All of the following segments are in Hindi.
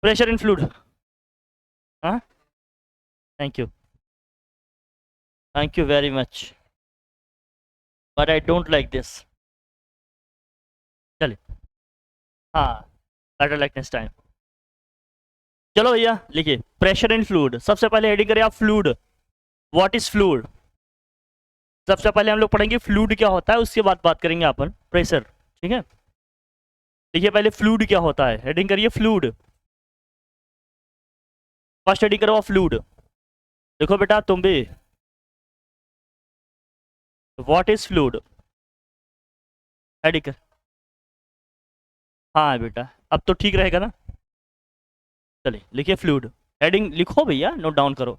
pressure in fluid. Huh? Thank you. Thank you very much. But I don't like this. चलिए, हाँ, better like next time. चलो भैया लिखिए प्रेशर इन फ्लूइड। सबसे पहले हेडिंग करें आप फ्लूइड। What is fluid? सबसे पहले हम लोग पढ़ेंगे फ्लूइड क्या होता है, उसके बाद बात करेंगे अपन प्रेशर। ठीक है, देखिए पहले फ्लूइड क्या होता है, हेडिंग करिए फ्लूइड। फर्स्ट हेडिंग करो फ्लूइड। देखो बेटा तुम भी, व्हाट इज फ्लूइड हेडिंग कर। हाँ बेटा अब तो ठीक रहेगा ना। चलिए लिखिए फ्लूइड, हेडिंग लिखो भैया, नोट डाउन करो।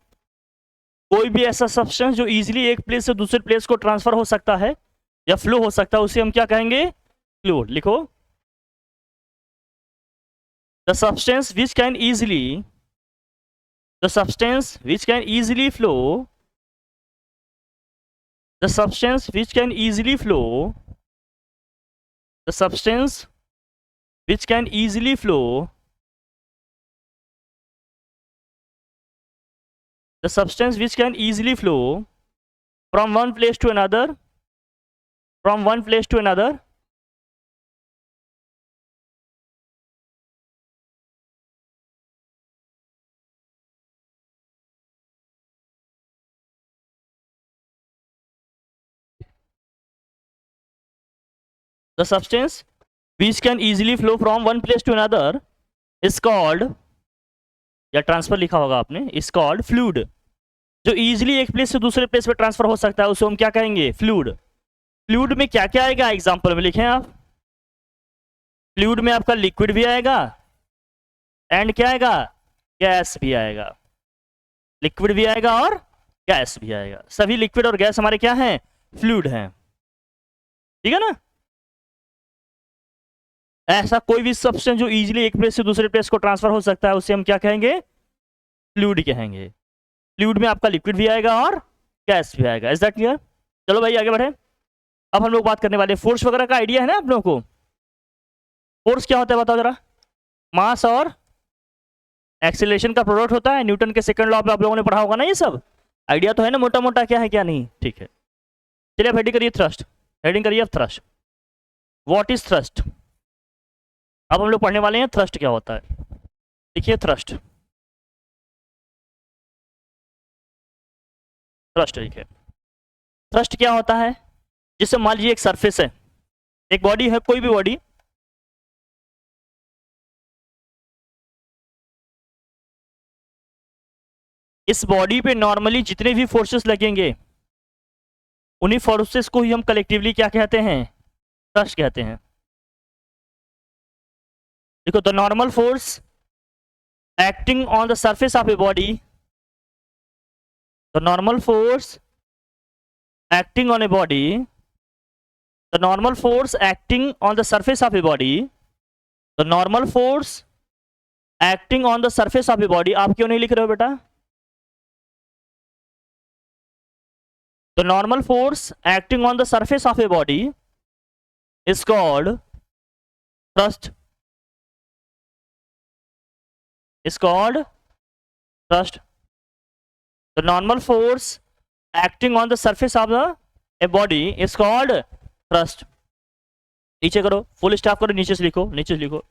कोई भी ऐसा सब्सटेंस जो इजीली एक प्लेस से दूसरे प्लेस को ट्रांसफर हो सकता है या फ्लो हो सकता है, उसे हम क्या कहेंगे? फ्लूइड। लिखो, the substance which can easily, the substance which can easily flow, the substance which can easily flow, the substance which can easily flow, the substance which can easily flow from one place to another, from one place to another, the substance which can easily flow from one place to another is called, या ट्रांसफर लिखा होगा आपने, is called fluid। जो इजीली एक प्लेस से दूसरे प्लेस पे ट्रांसफर हो सकता है उसे हम क्या कहेंगे? फ्लूइड। फ्लूइड में क्या क्या आएगा एग्जांपल में लिखें आप। फ्लूइड में आपका लिक्विड भी आएगा एंड क्या आएगा? गैस भी आएगा। लिक्विड भी आएगा और गैस भी आएगा। सभी लिक्विड और गैस हमारे क्या हैं? फ्लूइड हैं। ठीक है ना। ऐसा कोई भी सब्सटेंस जो इजीली एक प्लेस से दूसरे प्लेस को ट्रांसफर हो सकता है उसे हम क्या कहेंगे? फ्लूइड कहेंगे। फ्लूइड में आपका लिक्विड भी आएगा और गैस भी आएगा। Is that clear? चलो भाई आगे बढ़े। अब हम लोग बात करने वाले फोर्स वगैरह का आइडिया है ना आप लोगों को? फोर्स क्या होता है बताओ जरा। मास और एक्सीलरेशन का प्रोडक्ट होता है। न्यूटन के सेकंड लॉ पे आप लोगों ने पढ़ा होगा ना, ये सब आइडिया तो है ना मोटा मोटा, क्या है क्या नहीं। ठीक है, चलिए अब हेडिंग करिए थ्रस्ट। हेडिंग करिए अब थ्रस्ट। What is thrust? अब हम लोग पढ़ने वाले हैं थ्रस्ट क्या होता है। देखिए थ्रस्ट, थ्रस्ट ठीक है। थ्रस्ट क्या होता है? जिससे मान लीजिए एक सरफेस है, एक बॉडी है, कोई भी बॉडी, इस बॉडी पे नॉर्मली जितने भी फोर्सेस लगेंगे उन्हीं फोर्सेस को ही हम कलेक्टिवली क्या कहते हैं? थ्रस्ट कहते हैं। देखो, the normal force acting on the surface of a body, the normal force acting on a body, the normal force acting on the surface of a body, the normal force acting on the surface of a body, आप क्यों नहीं लिख रहे हो बेटा? The normal force acting on the surface of a body is called thrust, is called thrust. The normal force acting on the surface of a body is called thrust. नीचे करो, फुल स्टॉप करो, नीचे से लिखो, नीचे से लिखो।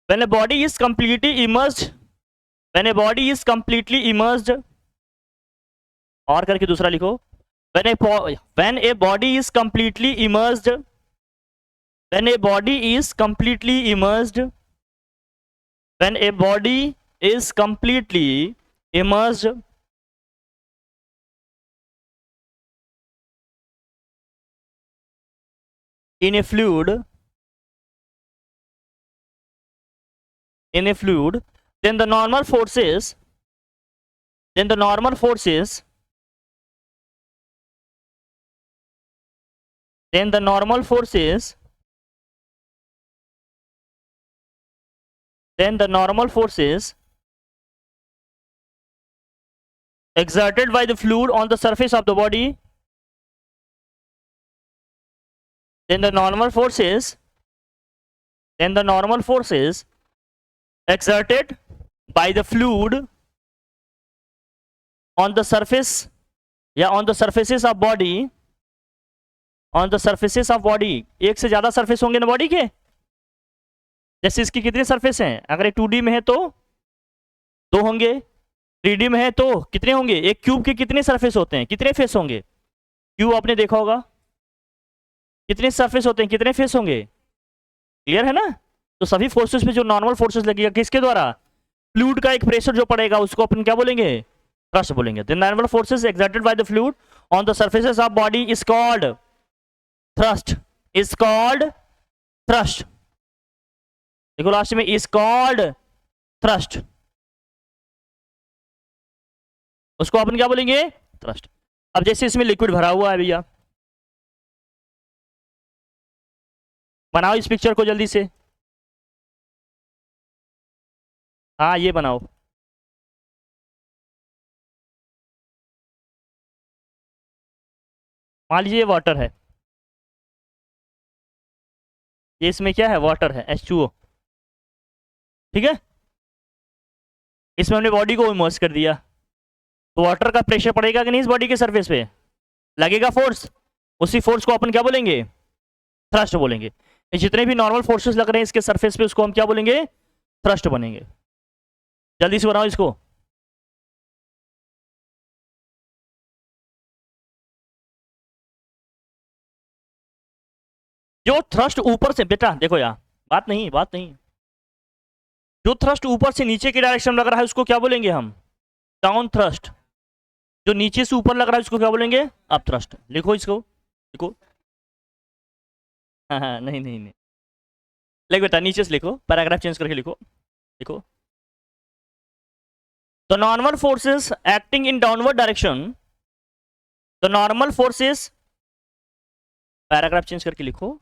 When a body is completely immersed, when a body is completely immersed, और करके दूसरा लिखो, when a body is completely immersed, when a body is completely immersed, when a body is completely immersed in a fluid, then the normal forces, then the normal forces, then the normal forces, then the normal forces exerted by the fluid on the surface of the body, then the normal forces then the normal forces exerted by the fluid on the surface या on the surfaces of body, on the surfaces of body, एक से ज्यादा सरफेस होंगे ना बॉडी के, जैसे इसकी कितने सरफेस हैं, अगर 2D में है तो 2 होंगे, 3D में है तो कितने होंगे, एक क्यूब के कितने सरफेस होते हैं, कितने फेस होंगे, क्यूब आपने देखा होगा कितने सरफेस होते हैं, कितने फेस होंगे, क्लियर है ना। तो सभी फोर्सेस पे जो नॉर्मल फोर्सेस लगेगा किसके द्वारा, फ्लूइड का एक प्रेशर जो पड़ेगा उसको अपन क्या बोलेंगे, थ्रस्ट बोलेंगे। The normal forces exerted by the fluid on the surfaces of body is called thrust, is called thrust, देखो लास्ट में इज कॉल्ड थ्रस्ट, उसको अपन क्या बोलेंगे, थ्रस्ट। अब जैसे इसमें लिक्विड भरा हुआ है भैया, बनाओ इस पिक्चर को जल्दी से, हाँ ये बनाओ, मान लीजिए वाटर है, ये इसमें क्या है, वाटर है H2O, ठीक है, इसमें हमने बॉडी को इमर्स कर दिया, तो वाटर का प्रेशर पड़ेगा कि नहीं इस बॉडी के सरफेस पे, लगेगा फोर्स, उसी फोर्स को अपन क्या बोलेंगे, थ्रस्ट बोलेंगे। जितने भी नॉर्मल फोर्सेस लग रहे हैं इसके सरफेस पे उसको हम क्या बोलेंगे, थ्रस्ट बनेंगे। जल्दी से बनाओ इसको, जो थ्रस्ट ऊपर से, बेटा देखो यहाँ बात नहीं, बात नहीं, जो थ्रस्ट ऊपर से नीचे की डायरेक्शन में लग रहा है उसको क्या बोलेंगे हम, डाउन थ्रस्ट, जो नीचे से ऊपर लग रहा है उसको क्या बोलेंगे, अप थ्रस्ट। लिखो इसको, लिखो, हाँ हाँ नहीं नहीं नहीं, लिख बेटा नीचे से लिखो, पैराग्राफ चेंज करके लिखो, लिखो the normal forces acting in downward direction, the normal forces, paragraph change करके लिखो,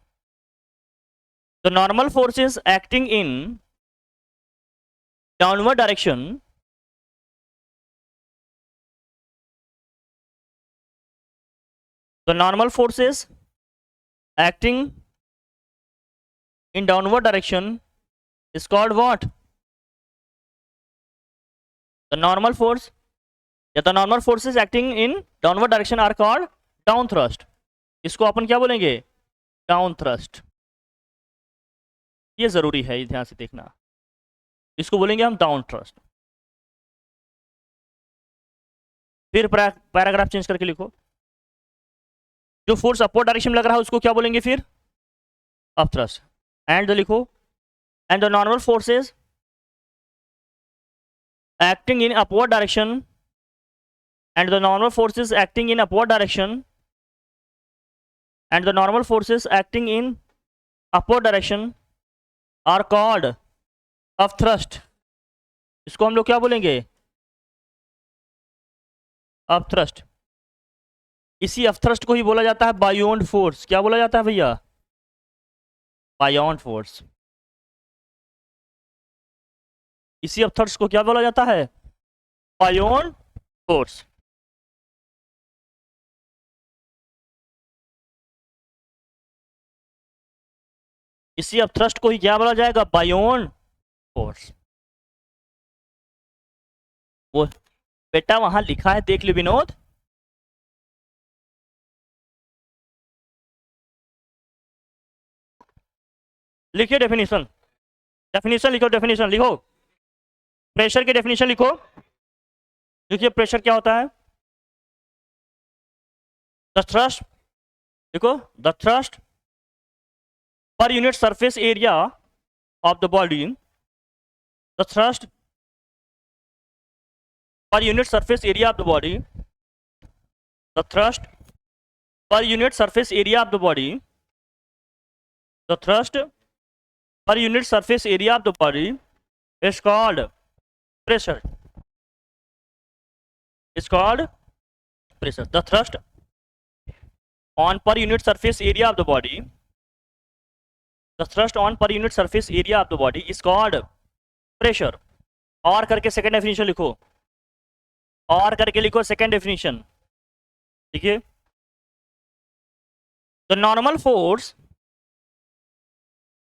the normal forces acting in downward direction the normal forces acting in downward direction is called what, the normal force या the normal forces acting in downward direction are called down thrust, इसको अपन क्या बोलेंगे, down thrust, ये जरूरी है, ये ध्यान से देखना, इसको बोलेंगे हम down thrust। फिर पैराग्राफ चेंज करके लिखो, जो फोर्स अपवर्ड डायरेक्शन में लग रहा है उसको क्या बोलेंगे फिर, अप थ्रस्ट, एंड लिखो and the normal forces acting in upward direction, and the normal forces acting in upward direction, and the normal forces acting in upward direction are called up thrust, इसको हम लोग क्या बोलेंगे, अप थ्रस्ट। इसी अपथ्रस्ट को ही बोला जाता है बायोंड फोर्स, क्या बोला जाता है भैया, बायोंड फोर्स, इसी अपथ्रस्ट को क्या बोला जाता है, बायोंड फोर्स। इसी अपथ्रस्ट को ही क्या बोला जाएगा, बायोंड फोर्स। वो बेटा वहां लिखा है देख लो विनोद, लिखिए डेफिनेशन, डेफिनेशन लिखो, डेफिनेशन लिखो, प्रेशर की डेफिनेशन लिखो, देखिए प्रेशर क्या होता है, द थ्रस्ट, देखो the thrust per unit surface area of the body, the thrust per unit surface area of the body, the thrust per unit surface area of the body, the thrust per unit surface area of the body is called pressure, is called pressure. The thrust on per unit surface area of the body, the thrust on per unit surface area of the body is called pressure। और करके सेकंड डेफिनेशन लिखो, और करके लिखो सेकंड डेफिनेशन, देखिए the normal force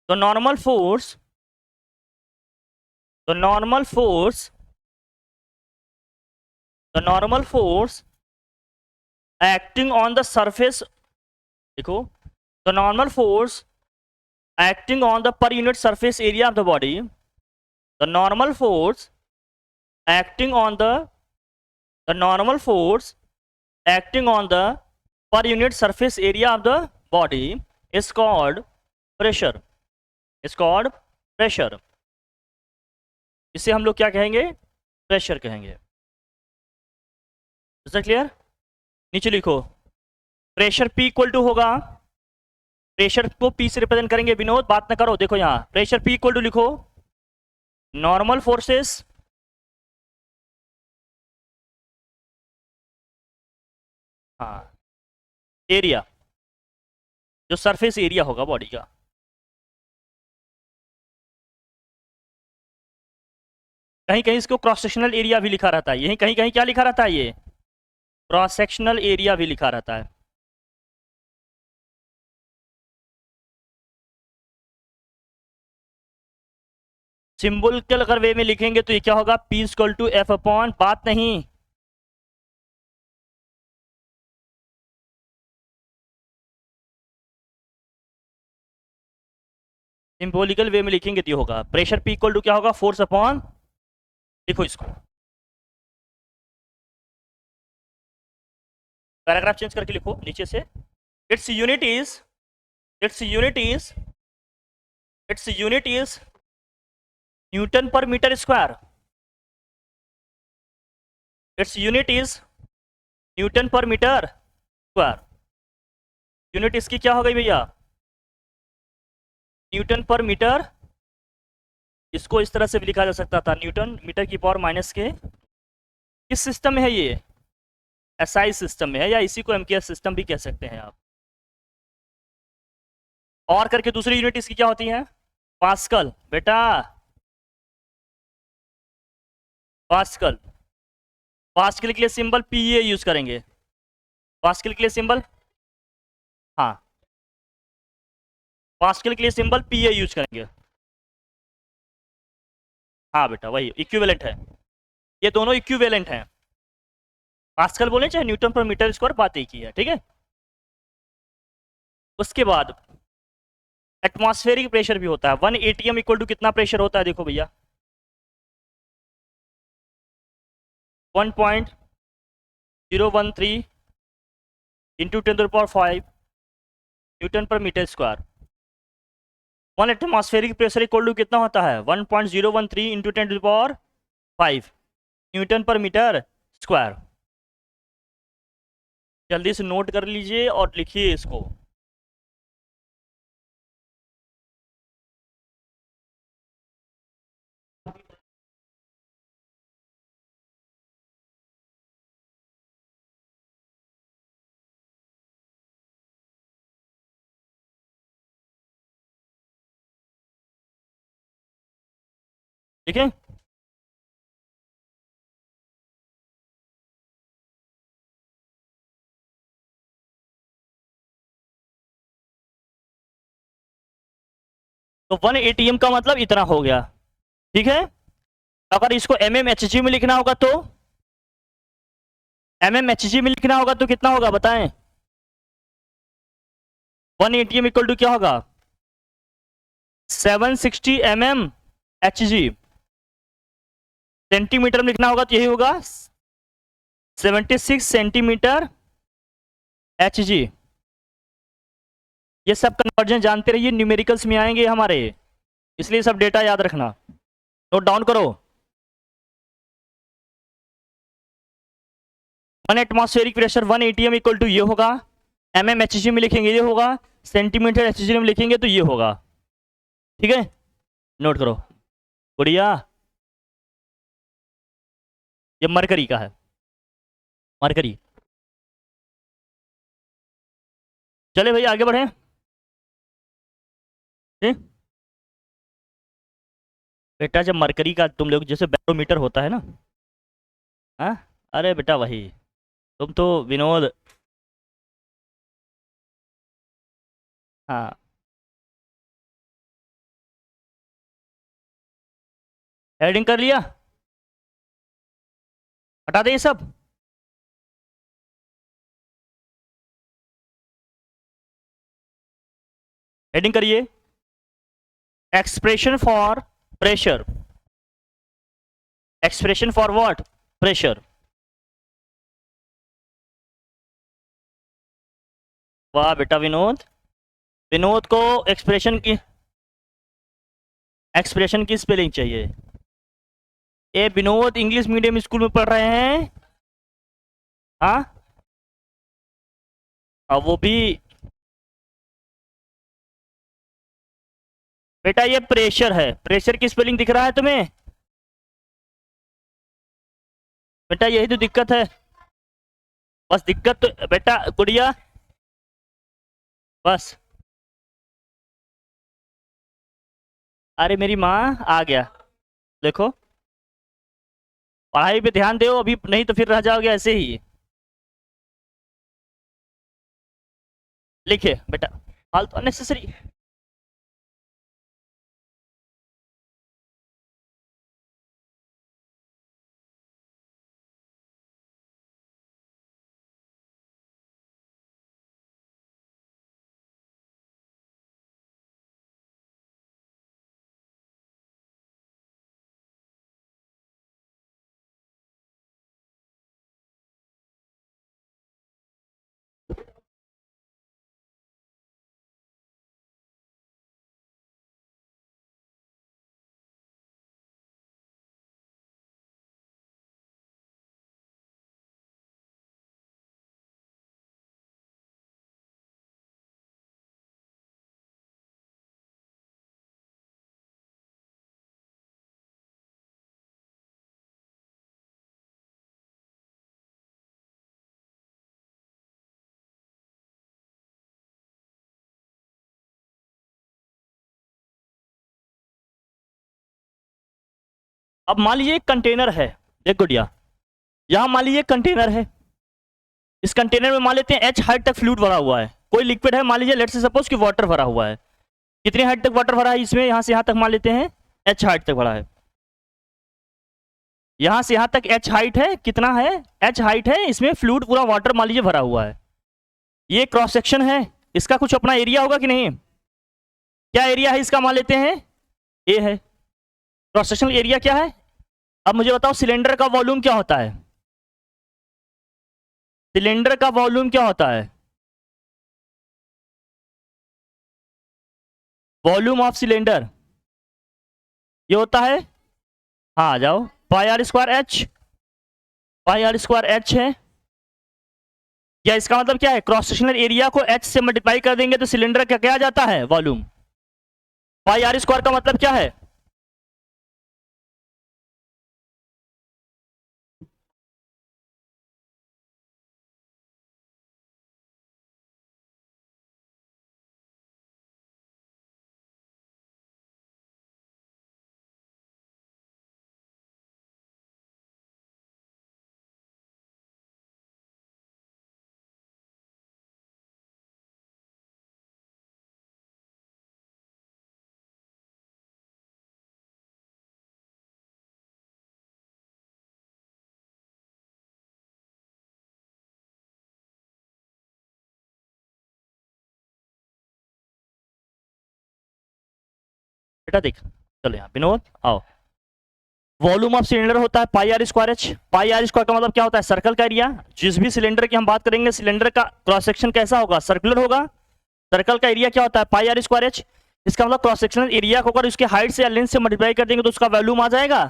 तो normal force acting on the surface, देखो, the normal force acting on the per unit surface area of the body, the normal force acting on the normal force acting on the per unit surface area of the body is called pressure, is called pressure. इसे हम लोग क्या कहेंगे? प्रेशर कहेंगे. Is that clear? नीचे लिखो, प्रेशर P इक्वल टू होगा, प्रेशर को P से रिप्रेजेंट करेंगे. विनोद बात ना करो, देखो यहां प्रेशर P इक्वल टू लिखो, नॉर्मल फोर्सेस हाँ एरिया, जो सरफेस एरिया होगा बॉडी का. कहीं कहीं इसको क्रॉस सेक्शनल एरिया भी लिखा रहता है, यही कहीं कहीं क्या लिखा रहता है, ये क्रॉस सेक्शनल एरिया भी लिखा रहता है. सिंबलिकल अगर वे में लिखेंगे तो ये क्या होगा, P equal to F upon, बात नहीं, सिंबॉलिकल वे में लिखेंगे तो ये होगा प्रेशर P इक्वल टू क्या होगा, फोर्स अपॉन, लिखो इसको, पैराग्राफ चेंज करके लिखो नीचे से. Its unit is its unit is its unit is newton per metre square. Its unit is newton per metre square. Unit इसकी क्या हो गई भैया, न्यूटन पर मीटर. इसको इस तरह से भी लिखा जा सकता था, न्यूटन मीटर की पावर माइनस के. किस सिस्टम में है ये, एसआई सिस्टम में है, या इसी को एमकेएस सिस्टम भी कह सकते हैं आप. और करके दूसरी यूनिट इसकी क्या होती है, पास्कल. बेटा पास्कल, पास्कल के लिए सिंबल पीए यूज करेंगे, पास्कल के लिए सिंबल, हाँ पास्कल के लिए सिंबल पीए यूज करेंगे. हाँ बेटा वही इक्विवेलेंट है, ये दोनों इक्विवेलेंट हैं. पास्कल बोले चाहे न्यूटन पर मीटर स्क्वायर, बात एक ही है. ठीक है, उसके बाद एटमॉस्फेरिक प्रेशर भी होता है. 1 atm इक्वल टू कितना प्रेशर होता है, देखो भैया 1.013 into 10⁵ newton per metre square. 1 atmospheric pressure equal to कितना होता है, 1.013 into 10⁵ newton per metre square. जल्दी से नोट कर लीजिए और लिखिए इसको. ठीक है, तो 1 atm का मतलब इतना हो गया. ठीक है, अगर इसको mmHg में लिखना होगा तो mmHg में लिखना होगा तो कितना होगा बताएं. 1 atm इक्वल टू क्या होगा, 760 mmHg. सेंटीमीटर में लिखना होगा तो यही होगा 76 सेंटीमीटर Hg. ये सब कन्वर्जन जानते रहिए, न्यूमेरिकल्स में आएंगे हमारे, इसलिए सब डेटा याद रखना, नोट डाउन करो. 1 atmospheric pressure 1 atm equal to ये होगा, mmHg में लिखेंगे ये होगा, सेंटीमीटर Hg में लिखेंगे तो ये होगा. ठीक है, नोट करो. बढ़िया, ये मरकरी का है, मरकरी. चले भाई आगे बढ़े. बेटा जब मरकरी का तुम लोग जैसे बैरोमीटर होता है ना, हाँ अरे बेटा वही, तुम तो विनोद, हाँ हेडिंग कर लिया, हटा दें ये सब। हेडिंग करिए, expression for pressure. Expression for what? Pressure. वाह बेटा विनोद। विनोद को एक्सप्रेशन की स्पेलिंग चाहिए। ये विनोद इंग्लिश मीडियम स्कूल में पढ़ रहे हैं? हाँ, और वो भी बेटा ये प्रेशर है, प्रेशर की स्पेलिंग दिख रहा है तुम्हें? बेटा यही तो दिक्कत है, बस दिक्कत तो बेटा गुड़िया, बस। अरे मेरी माँ आ गया, देखो पढ़ाई पे ध्यान दो अभी, नहीं तो फिर रह जाओगे ऐसे ही। लिखे बेटा, फालतू अननेसेसरी। अब मान लीजिए एक कंटेनर है, एक गुड़िया, यहाँ मान लीजिए कंटेनर है, इस कंटेनर में मान लेते हैं h हाइट तक फ्लूइड भरा हुआ है, कोई लिक्विड है, मान लीजिए लेट्स से सपोज कि वाटर भरा हुआ है। कितनी हाइट तक वाटर भरा है इसमें? यहाँ से यहाँ तक मान लेते हैं h हाइट तक भरा है। यहाँ से यहाँ तक h हाइट है, कितना है? h हाइट है, इसमें फ्लूइड पूरा वाटर मान लीजिए भरा हुआ है। ये क्रॉस सेक्शन है, इसका कुछ अपना एरिया होगा कि नहीं? क्या एरिया है इसका? मान लेते हैं ए है। क्रॉस सेक्शनल एरिया क्या है? अब मुझे बताओ सिलेंडर का वॉल्यूम क्या होता है? सिलेंडर का वॉल्यूम क्या होता है? वॉल्यूम ऑफ सिलेंडर ये होता है, हाँ आ जाओ, pi r square h. Pi r square h है, या इसका मतलब क्या है? क्रॉस सेक्शनल एरिया को एच से मल्टीप्लाई कर देंगे तो सिलेंडर का क्या आ जाता है? वॉल्यूम। पाई आर स्क्वायर का मतलब क्या है? बेटा देख, चलो यहाँ विनोद आओ। वॉल्यूम ऑफ सिलेंडर होता है pi r square h. Pi r square का मतलब क्या होता है? सर्कल का एरिया। जिस भी सिलेंडर की हम बात करेंगे, सिलेंडर का क्रॉस सेक्शन कैसा होगा? सर्कुलर होगा। सर्कल का एरिया क्या होता है? Pi r square H. इसका मतलब क्रॉस सेक्शनल एरिया को अगर उसके हाइट से या लेंथ से मल्टीप्लाई कर देंगे तो उसका वॉल्यूम आ जाएगा।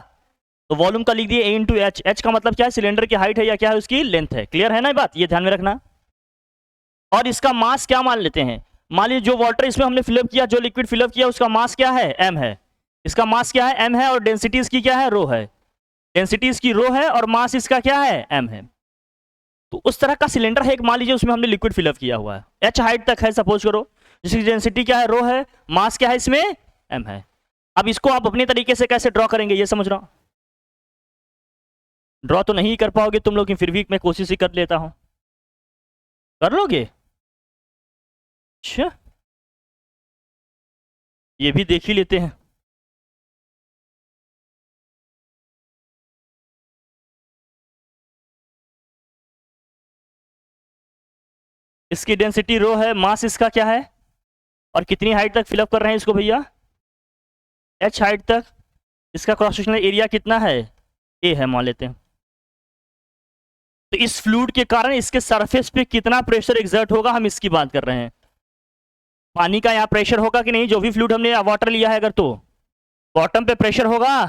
तो वॉल्यूम का लिख दिए ए इंटू एच। एच का मतलब क्या है? सिलेंडर की हाइट है या क्या है? उसकी लेंथ है। क्लियर है ना ये बात? ये ध्यान में रखना। और इसका मास क्या मान लेते हैं? मान लीजिए जो वाटर इसमें हमने फिलअप किया, जो लिक्विड फिलअप किया, उसका मास क्या है? एम है। इसका मास क्या है? एम है। और डेंसिटी इसकी क्या है? रो है। डेंसिटी इसकी रो है और मास इसका क्या है? एम है। तो उस तरह का सिलेंडर है एक, मान लीजिए उसमें हमने लिक्विड फिलअप किया हुआ है, एच हाइट तक है सपोज करो, जिसकी डेंसिटी क्या है? रो है। मास क्या है इसमें? एम है। अब इसको आप अपने तरीके से कैसे ड्रॉ करेंगे ये समझ रहा हूं। ड्रॉ तो नहीं कर पाओगे तुम लोग, फिर भी मैं कोशिश ही कर लेता हूं। कर लोगे? अच्छा, ये भी देख ही लेते हैं। इसकी डेंसिटी रो है, मास इसका क्या है, और कितनी हाइट तक फिलअप कर रहे हैं इसको भैया, h हाइट तक। इसका क्रॉस सेक्शनल एरिया कितना है, a है मान लेते हैं। तो इस फ्लूइड के कारण इसके सरफेस पे कितना प्रेशर एग्जर्ट होगा, हम इसकी बात कर रहे हैं। पानी का यहाँ प्रेशर होगा कि नहीं, जो भी फ्लूइड हमने वाटर लिया है अगर, तो बॉटम पे प्रेशर होगा,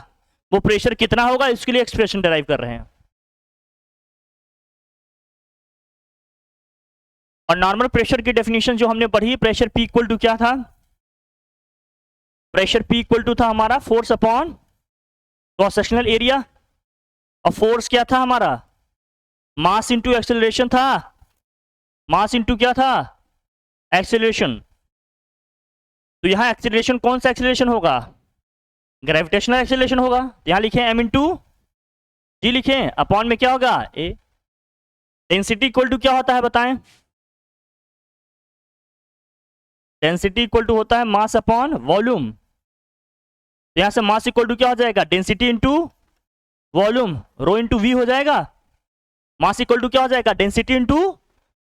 वो प्रेशर कितना होगा इसके लिए एक्सप्रेशन डिराइव कर रहे हैं। और नॉर्मल प्रेशर की डेफिनेशन जो हमने पढ़ी, प्रेशर P इक्वल टू क्या था, प्रेशर P इक्वल टू था हमारा force upon cross sectional area, और फोर्स क्या था हमारा, मास इंटू एक्सेलरेशन था, मास इंटू क्या था, एक्सेलरेशन। तो यहां एक्सेलरेशन कौन सा एक्सेलरेशन होगा, ग्रेविटेशनल एक्सेलरेशन होगा। यहां लिखे m इंटू जी, लिखे अपॉन में क्या होगा a। डेंसिटी इक्वल टू क्या होता है बताएं, डेंसिटी इक्वल टू होता है मास अपॉन वॉल्यूम। तो यहां से मास इक्वल टू क्या हो जाएगा, density into volume, rho into V हो जाएगा। मास इक्वल टू क्या हो जाएगा, डेंसिटी इंटू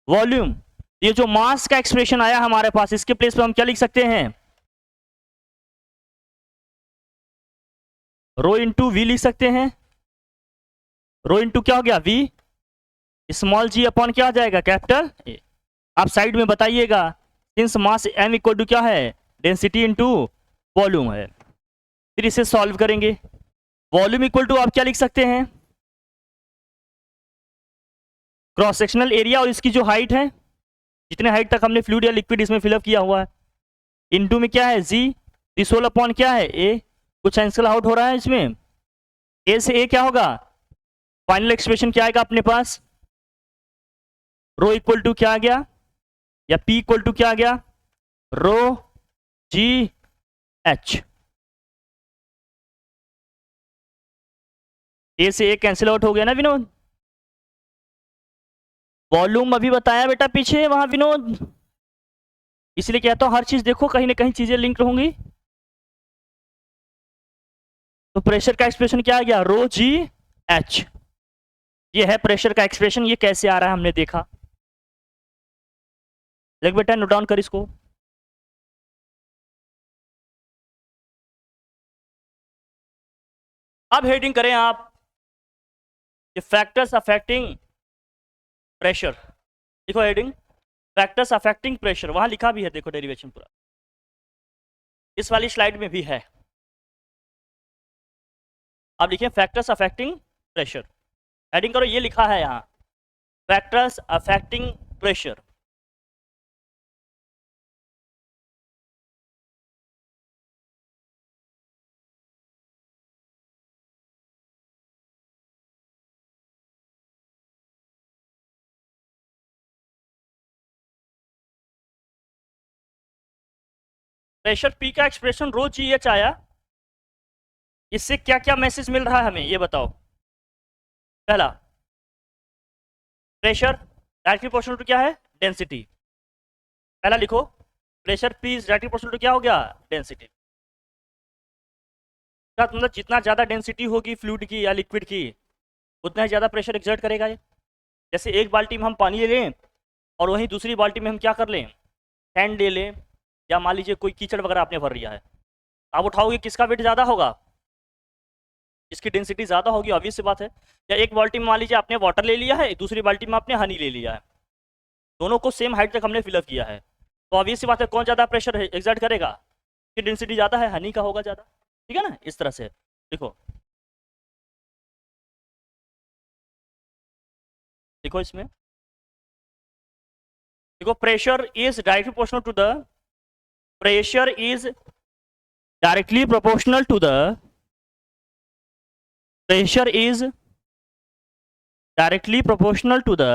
वॉल्यूम। ये जो मास का एक्सप्रेशन आया हमारे पास, इसके प्लेस पे हम क्या लिख सकते हैं, रो इंटू वी लिख सकते हैं। रो इंटू क्या हो गया, वी, स्मॉल जी अपॉन क्या हो जाएगा, कैपिटल ए। आप साइड में बताइएगा, since mass m equal to क्या है, डेंसिटी इंटू वॉल्यूम है। फिर इसे सॉल्व करेंगे, वॉल्यूम इक्वल टू आप क्या लिख सकते हैं, क्रॉस सेक्शनल एरिया और इसकी जो हाइट है, जितने हाइट तक हमने फ्लूइड या लिक्विड इसमें फिलअप किया हुआ है, इनटू में क्या है जी, दिस होल अपॉन क्या है ए। कुछ कैंसिल आउट हो रहा है इसमें, ए से ए क्या होगा, फाइनल एक्सप्रेशन क्या आएगा अपने पास, रो इक्वल टू क्या आ गया, या पी इक्वल टू क्या आ गया, रो जी एच। ए से ए कैंसिल आउट हो गया ना विनोद। वॉल्यूम अभी बताया बेटा पीछे वहां विनोद, इसलिए कहता हूं हर चीज देखो, कहीं ना कहीं चीजें लिंक होंगी। तो प्रेशर का एक्सप्रेशन क्या आ गया, रो जी एच। ये है प्रेशर का एक्सप्रेशन। ये कैसे आ रहा है हमने देखा, देख बेटा नोट डाउन कर इसको। अब हेडिंग करें आप, ये फैक्टर्स अफेक्टिंग प्रेशर, देखो हेडिंग फैक्टर्स अफेक्टिंग प्रेशर, वहां लिखा भी है देखो डेरिवेशन पूरा, इस वाली स्लाइड में भी है। अब लिखिए फैक्टर्स अफेक्टिंग प्रेशर, हेडिंग करो, ये लिखा है यहाँ factors affecting pressure. Pressure P का एक्सप्रेशन रो जी एच आया, इससे क्या क्या मैसेज मिल रहा है हमें ये बताओ। पहला, प्रेशर डायरेक्टली प्रोपोर्शनल टू क्या है, डेंसिटी। पहला लिखो, pressure P is directly proportional to क्या हो गया, डेंसिटी। मतलब जितना ज्यादा डेंसिटी होगी फ्लूइड की या लिक्विड की, उतना ही ज्यादा प्रेशर एक्सर्ट करेगा ये। जैसे एक बाल्टी में हम पानी ले लें और वहीं दूसरी बाल्टी में हम क्या कर लें, सैंड ले लें, या मान लीजिए कोई कीचड़ वगैरह आपने भर लिया है, आप उठाओगे किसका वेट ज़्यादा होगा, इसकी डेंसिटी ज़्यादा होगी, ऑब्वियस सी बात है। या एक बाल्टी में मान लीजिए आपने वाटर ले लिया है, दूसरी बाल्टी में आपने हनी ले लिया है, दोनों को सेम हाइट तक हमने फिलअप किया है, तो ऑब्वियस सी बात है कौन ज़्यादा प्रेशर एक्सर्ट करेगा, इसकी डेंसिटी ज़्यादा है, हनी का होगा ज़्यादा। ठीक है ना, इस तरह से देखो, देखो इसमें देखो, pressure is directly proportional to the, pressure is directly proportional to the, pressure is directly proportional to the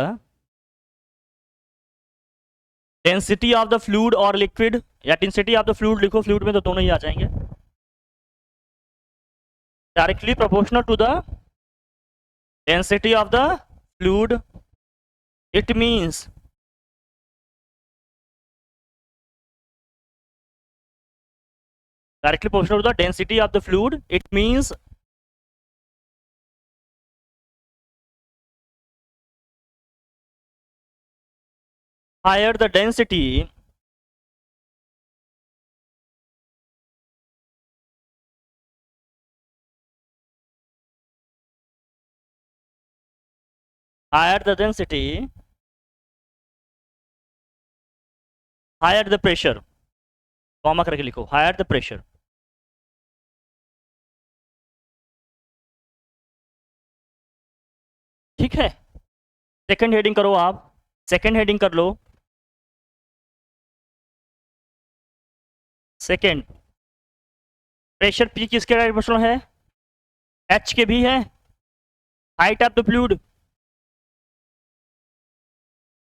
density of the fluid or liquid, या density of the fluid लिखो, fluid में तो दोनों ही आ जाएंगे, directly proportional to the density of the fluid, it means directly proportional to the density of the fluid, it means higher the density higher the density higher the pressure, comma करके लिखो, हायर द प्रेशर। ठीक है, सेकंड हेडिंग करो आप, सेकंड हेडिंग कर लो। सेकंड, प्रेशर पी किसके डायमेंशनल है? एच के भी है। हाइट ऑफ द फ्लूइड,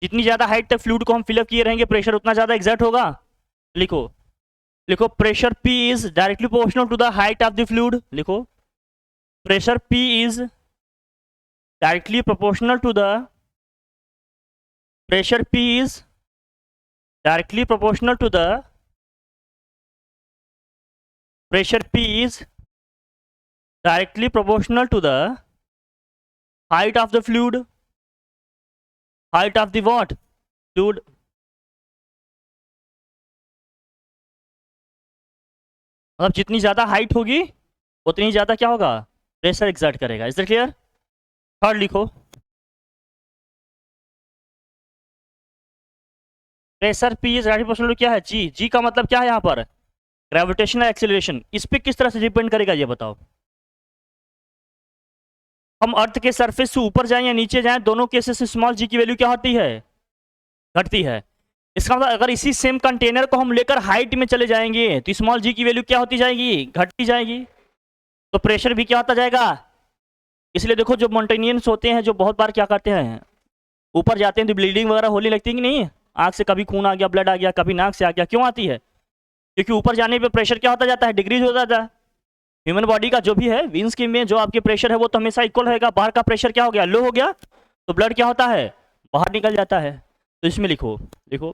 जितनी ज्यादा हाइट तक फ्लूइड को हम फिलअप किए रहेंगे प्रेशर उतना ज्यादा एग्जर्ट होगा। लिखो, लिखो pressure P is directly proportional to the height of the fluid. लिखो, pressure P is directly proportional to the pressure P is directly proportional to the pressure P is directly proportional to the height of the fluid, height of the what? Fluid. मतलब जितनी ज्यादा हाइट होगी उतनी ज्यादा क्या होगा? प्रेशर एक्सर्ट करेगा। Is that clear? थर्ड लिखो, pressure P is directly proportional to क्या है? जी। जी का मतलब क्या है यहाँ पर? Gravitational acceleration. इस पे किस तरह से डिपेंड करेगा ये बताओ। हम अर्थ के सरफेस से ऊपर जाएं या नीचे जाएं, दोनों केसेस में स्मॉल जी की वैल्यू क्या होती है? घटती है। इसका मतलब अगर इसी सेम कंटेनर को हम लेकर हाइट में चले जाएंगे तो स्मॉल जी की वैल्यू क्या होती जाएगी? घटती जाएगी। तो प्रेशर भी क्या होता जाएगा? इसलिए देखो जो माउंटेनियंस होते हैं जो बहुत बार क्या करते हैं, ऊपर जाते हैं तो ब्लीडिंग वगैरह होने लगती है कि नहीं? आंख से कभी खून आ गया, ब्लड आ गया, कभी नाक से आ गया। क्यों आती है? क्योंकि ऊपर जाने पे प्रेशर क्या होता जाता है? डिक्रीज हो जाता है। ह्यूमन बॉडी का जो भी है वीन्स की में जो आपके प्रेशर है वो तो हमेशा इक्वल रहेगा। बाहर का प्रेशर क्या हो गया? लो हो गया, तो ब्लड क्या होता है? बाहर निकल जाता है। तो इसमें लिखो, लिखो,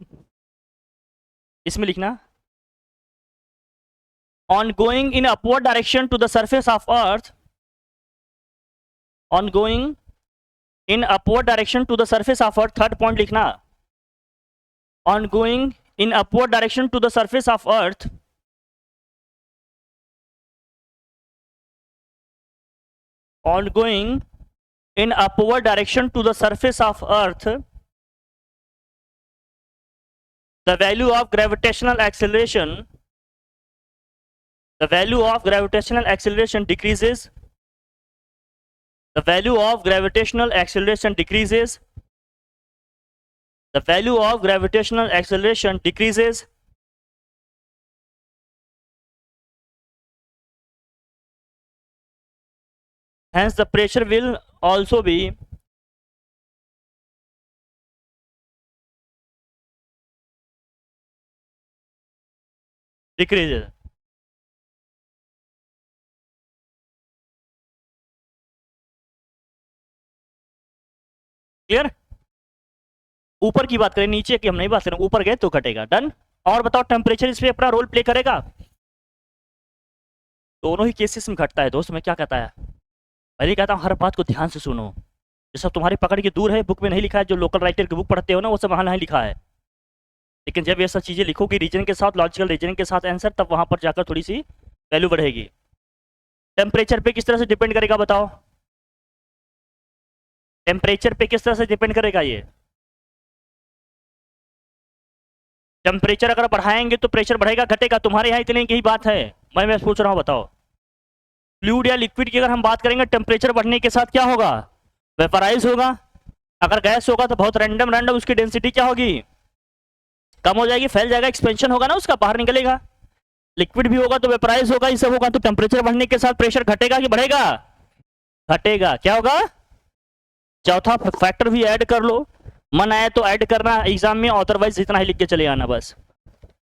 इसमें लिखना, on going in upward direction to the surface of earth, on going in upward direction to the surface of earth. Third point लिखना, on going in upward direction to the surface of earth, on going in upward direction to the surface of earth, the value of gravitational acceleration, the value of gravitational acceleration decreases, the value of gravitational acceleration decreases, the value of gravitational acceleration decreases, hence the pressure will also be decreases। Clear? ऊपर की बात करें, नीचे की हम नहीं बात करें, ऊपर गए तो घटेगा। डन। और बताओ टेम्परेचर इसमें अपना रोल प्ले करेगा? दोनों ही केसेस में घटता है दोस्त। मैं क्या कहता है, पहले कहता हूँ हर बात को ध्यान से सुनो। ये सब तुम्हारी पकड़ के दूर है, बुक में नहीं लिखा है। जो लोकल राइटर की बुक पढ़ते हो ना वो सब वहाँ नहीं लिखा है। लेकिन जब ये सब चीज़ें लिखोगे रीजन के साथ, लॉजिकल रीजनिंग के साथ आंसर, तब वहाँ पर जाकर थोड़ी सी वैल्यू बढ़ेगी। टेम्परेचर पे किस तरह से डिपेंड करेगा बताओ? टेम्परेचर पे किस तरह से डिपेंड करेगा ये? टेम्परेचर अगर बढ़ाएंगे तो प्रेशर बढ़ेगा घटेगा? तुम्हारे यहाँ इतने की ही बात है, मैं पूछ रहा हूँ बताओ। फ्लूइड या लिक्विड की अगर हम बात करेंगे, टेम्परेचर बढ़ने के साथ क्या होगा? वेपराइज होगा। अगर गैस होगा तो बहुत रैंडम रैंडम उसकी डेंसिटी क्या होगी? कम हो जाएगी, फैल जाएगा, एक्सपेंशन होगा ना उसका, बाहर निकलेगा। लिक्विड भी होगा तो वेपराइज होगा, ये सब होगा। तो टेम्परेचर बढ़ने के साथ प्रेशर घटेगा कि बढ़ेगा? घटेगा। क्या होगा? चौथा फैक्टर भी ऐड कर लो, मन आए तो ऐड करना एग्जाम में, अदरवाइज इतना ही लिख के चले आना बस।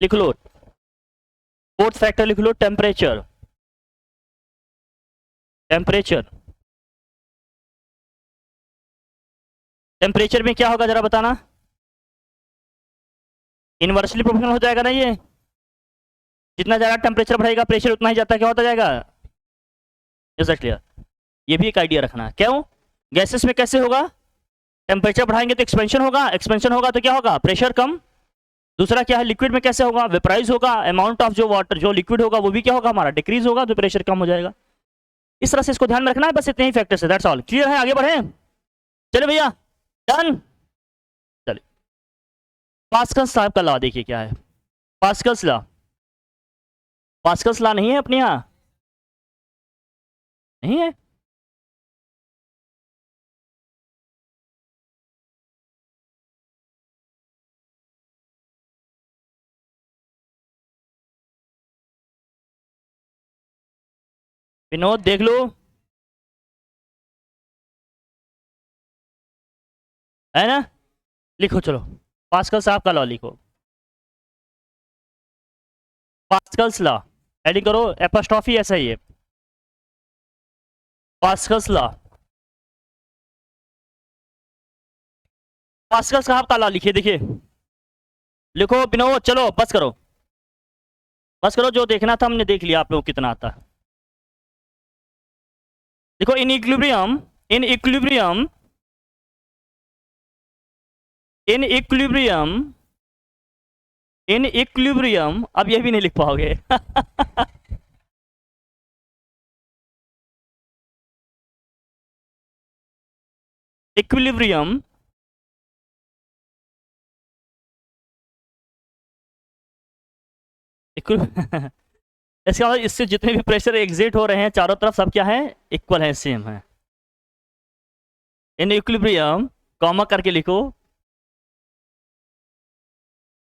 लिख लो फोर्थ फैक्टर, लिख लो टेम्परेचर। टेम्परेचर, टेम्परेचर में क्या होगा जरा बताना? इनवर्सली प्रोपोर्शनल हो जाएगा ना ये। जितना ज्यादा टेम्परेचर बढ़ेगा प्रेशर उतना ही ज्यादा क्या होता जाएगा? Is that clear? ये भी एक आइडिया रखना। क्यों? गैसेस में कैसे होगा? टेम्परेचर बढ़ाएंगे तो एक्सपेंशन होगा, एक्सपेंशन होगा तो क्या होगा, प्रेशर कम। दूसरा क्या है, लिक्विड में कैसे होगा, वेपराइज होगा, अमाउंट ऑफ जो वाटर जो लिक्विड होगा वो भी क्या होगा हमारा, डिक्रीज होगा, तो प्रेशर कम हो जाएगा। इस तरह से इसको ध्यान में रखना है, बस इतने ही फैक्टर्स है, दैट्स ऑल। क्लियर है, आगे बढ़े, चले भैया, डन। चलिए पास्कल्स साहब का लॉ देखिए क्या है, पास्कल्स लॉ, पास्कल्स लॉ नहीं है अपने यहाँ, नहीं है। विनोद देख लो, है ना, लिखो चलो, पास्कल साहब का लॉ लिखो, पास्कल्स लॉ, एडिंग करो, एपोस्ट्रोफी ऐसा ही है, पास्कल्स लॉ, पास्कल साहब का लॉ लिखिए, देखिए लिखो विनोद, चलो बस करो, बस करो, जो देखना था हमने देख लिया, आप लोग कितना आता है। देखो in equilibrium, in equilibrium, in equilibrium, in equilibrium, अब ये भी नहीं लिख पाओगे इक्विलिब्रियम, इसका मतलब इससे जितने भी प्रेशर एग्जिट हो रहे हैं चारों तरफ, सब क्या है, इक्वल है, सेम है। इन इक्विलिब्रियम कॉमा करके लिखो,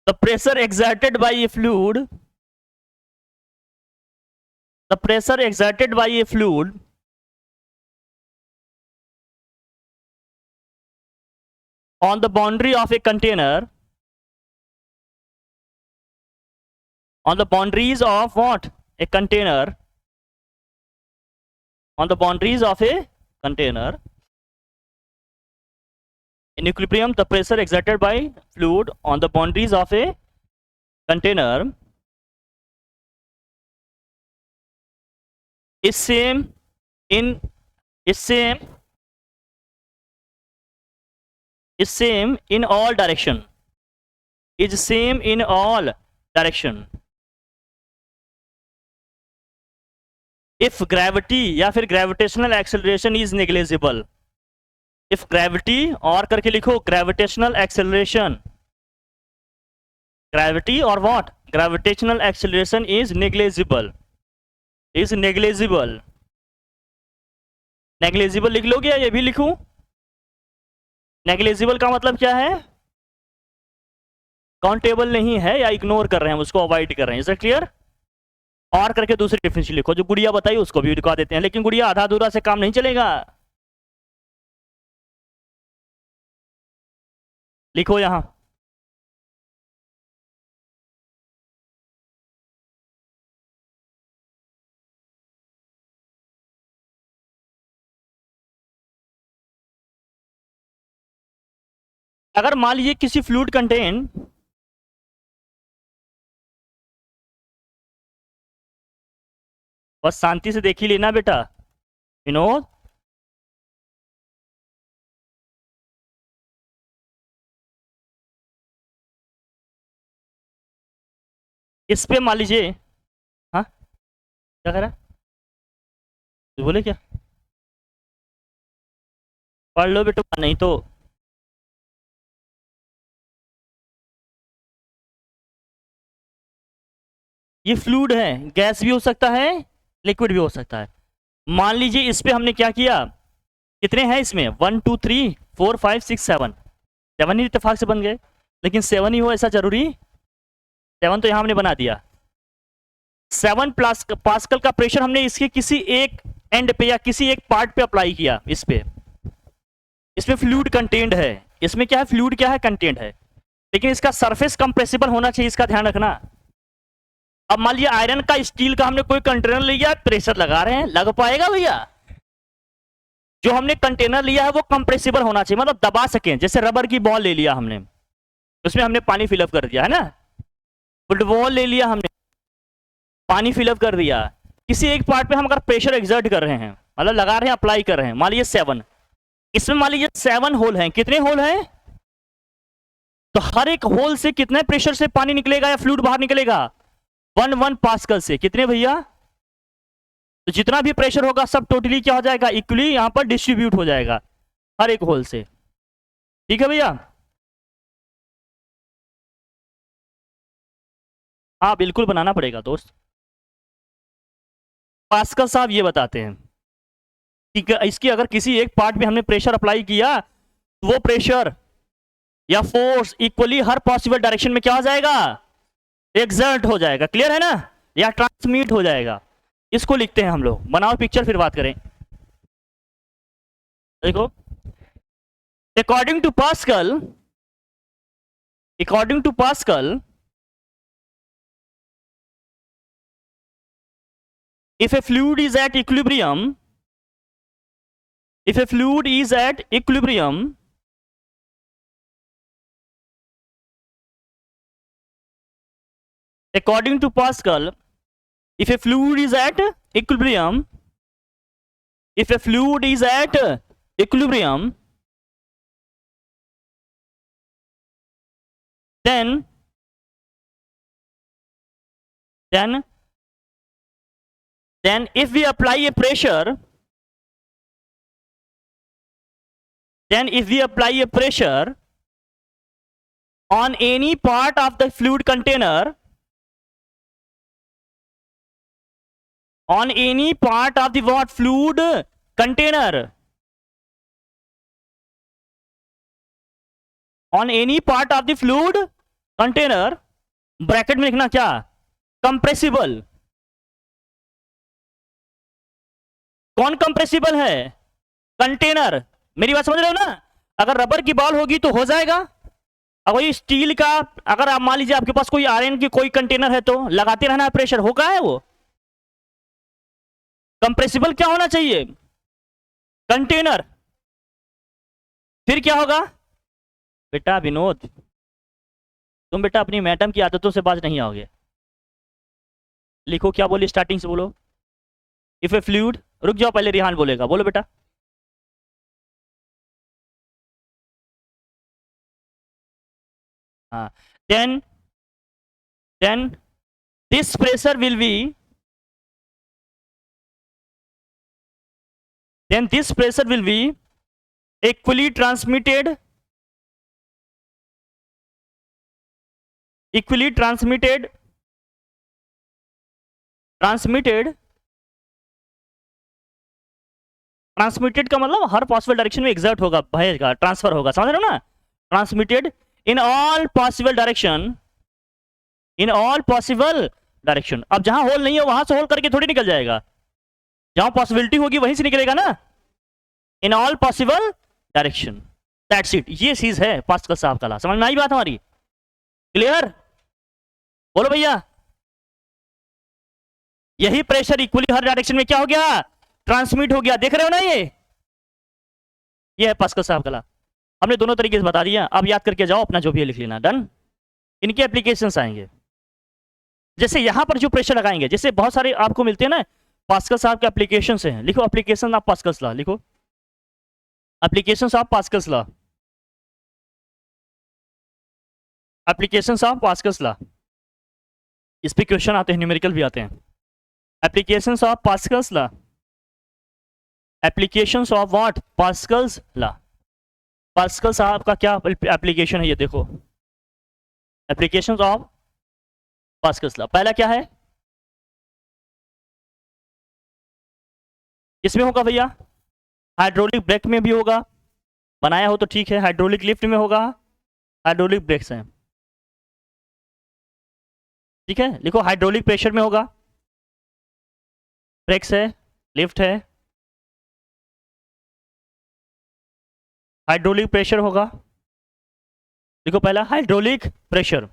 the pressure exerted by a fluid, the pressure exerted by a fluid on the boundary of a container, on the boundaries of what, a container, on the boundaries of a container, in equilibrium the pressure exerted by fluid on the boundaries of a container is same in, is same, is same in all direction, is same in all direction if gravity या फिर gravitational acceleration is negligible, if gravity और करके लिखो gravitational acceleration, gravity और what, gravitational acceleration is negligible, is negligible, negligible लिख लोगे या ये भी लिखूं, negligible का मतलब क्या है, काउंटेबल नहीं है या इग्नोर कर रहे हैं, उसको अवॉइड कर रहे हैं, इज दैट क्लियर। और करके दूसरी डेफिनेशन लिखो, जो गुड़िया बताई उसको भी लिखवा देते हैं, लेकिन गुड़िया आधा अधूरा से काम नहीं चलेगा, लिखो यहां, अगर मान लीजिए किसी फ्लूइड कंटेन, बस शांति से देख ही लेना बेटा विनोद, इस पे मान लीजिए, हाँ क्या कह रहा है, तो बोले क्या, पढ़ लो बेटा, नहीं तो ये फ्लूइड है, गैस भी हो सकता है, लिक्विड भी हो सकता है। मान लीजिए इस पे हमने क्या किया, कितने हैं इसमें, 1 2 3 4 5 6 7, 7 ही इत्तेफाक से बन गए, लेकिन 7 ही हो ऐसा जरूरी, 7 तो यहां हमने बना दिया, 7 प्लस पास्कल का प्रेशर हमने इसके किसी एक एंड पे या किसी एक पार्ट पे अप्लाई किया, इस पे, इसमें फ्लूइड कंटेंट है, इसमें क्या है, फ्लूइड क्या है, कंटेंट है, लेकिन इसका सरफेस कंप्रेसिबल होना चाहिए, इसका ध्यान रखना। अब मान लिया आयरन का, स्टील का हमने कोई कंटेनर लिया, प्रेशर लगा रहे हैं, लग पाएगा भैया, जो हमने कंटेनर लिया है वो कंप्रेसिबल होना चाहिए, मतलब दबा सकें, जैसे रबर की बॉल ले लिया हमने, उसमें हमने पानी फिलअप कर दिया है ना, फुटबॉल ले लिया हमने, पानी फिलअप कर दिया, किसी एक पार्ट पे हम अगर प्रेशर एक्सर्ट कर रहे हैं, मतलब लगा रहे हैं, अप्लाई कर रहे हैं, मान लीजिए 7, इसमें मान लीजिए 7 होल हैं, कितने होल हैं? तो हर एक होल से कितने प्रेशर से पानी निकलेगा या फ्लूइड बाहर निकलेगा? 1 पास्कल से। कितने भैया? तो जितना भी प्रेशर होगा सब टोटली क्या हो जाएगा? इक्वली यहां पर डिस्ट्रीब्यूट हो जाएगा हर एक होल से। ठीक है भैया? हाँ बिल्कुल बनाना पड़ेगा दोस्त। पास्कल साहब ये बताते हैं कि इसकी अगर किसी एक पार्ट में हमने प्रेशर अप्लाई किया तो वो प्रेशर या फोर्स इक्वली हर पॉसिबल डायरेक्शन में क्या हो जाएगा? एक्सर्ट हो जाएगा। क्लियर है ना? या ट्रांसमिट हो जाएगा। इसको लिखते हैं हम लोग। बनाओ पिक्चर फिर बात करें। देखो, according to Pascal, if a fluid is at equilibrium, according to Pascal, if a fluid is at equilibrium, then if we apply a pressure, on any part of the fluid container, on any part of the what fluid container, on any part of the fluid container, bracket में लिखना क्या? कंप्रेसिबल। कौन कंप्रेसिबल है? कंटेनर। मेरी बात समझ रहे हो ना? अगर रबर की बॉल होगी तो हो जाएगा। अब वही स्टील का, अगर आप मान लीजिए आपके पास कोई आयरन की कोई कंटेनर है तो लगाते रहना प्रेशर, होगा है वो कंप्रेसिबल। क्या होना चाहिए? कंटेनर। फिर क्या होगा? बेटा विनोद, तुम बेटा अपनी मैडम की आदतों से बाज नहीं आओगे। लिखो क्या बोली, स्टार्टिंग से बोलो। इफ ए फ्लूइड, रुक जाओ पहले रिहान बोलेगा, बोलो बेटा। हाँ, then this pressure will be, equally transmitted का मतलब हर पॉसिबल डायरेक्शन में एग्जर्ट होगा, बहेगा, ट्रांसफर होगा। समझ रहे हो ना? Transmitted in all possible direction. अब जहां होल नहीं है वहां से होल करके थोड़ी निकल जाएगा, जहां पॉसिबिलिटी होगी वहीं से निकलेगा ना। In all possible direction, that's it. ये चीज है पास्कल साहब का लॉ। समझ में आई बात हमारी? क्लियर? बोलो भैया। यही प्रेशर इक्वली हर डायरेक्शन में क्या हो गया? ट्रांसमिट हो गया। देख रहे हो ना? ये है पास्कल साहब का लॉ। हमने दोनों तरीके से बता दिया। अब याद करके जाओ, अपना जो भी है लिख लेना। डन। इनके एप्लीकेशंस आएंगे। जैसे यहां पर जो प्रेशर लगाएंगे, जैसे बहुत सारे आपको मिलते हैं ना पास्कल साहब के एप्लीकेशंस हैं। लिखो एप्लीकेशन ऑफ पास्कल्स लॉ, लिखो applications of Pascal's law, applications of Pascal's law. इस पे क्वेश्चन आते हैं, न्यूमेरिकल भी आते हैं। Applications of Pascal's law, applications of what? Pascal's law. Pascal साहब का क्या एप्लीकेशन है ये देखो, एप्लीकेशंस ऑफ पास्कल्स लॉ। पहला क्या है? किसमें होगा भैया? हाइड्रोलिक ब्रेक में भी होगा, बनाया हो तो ठीक है। हाइड्रोलिक लिफ्ट में होगा, हाइड्रोलिक ब्रेक्स हैं, ठीक है। लिखो हाइड्रोलिक प्रेशर में होगा, ब्रेक्स है, लिफ्ट है, हाइड्रोलिक प्रेशर होगा। देखो पहला हाइड्रोलिक प्रेशर।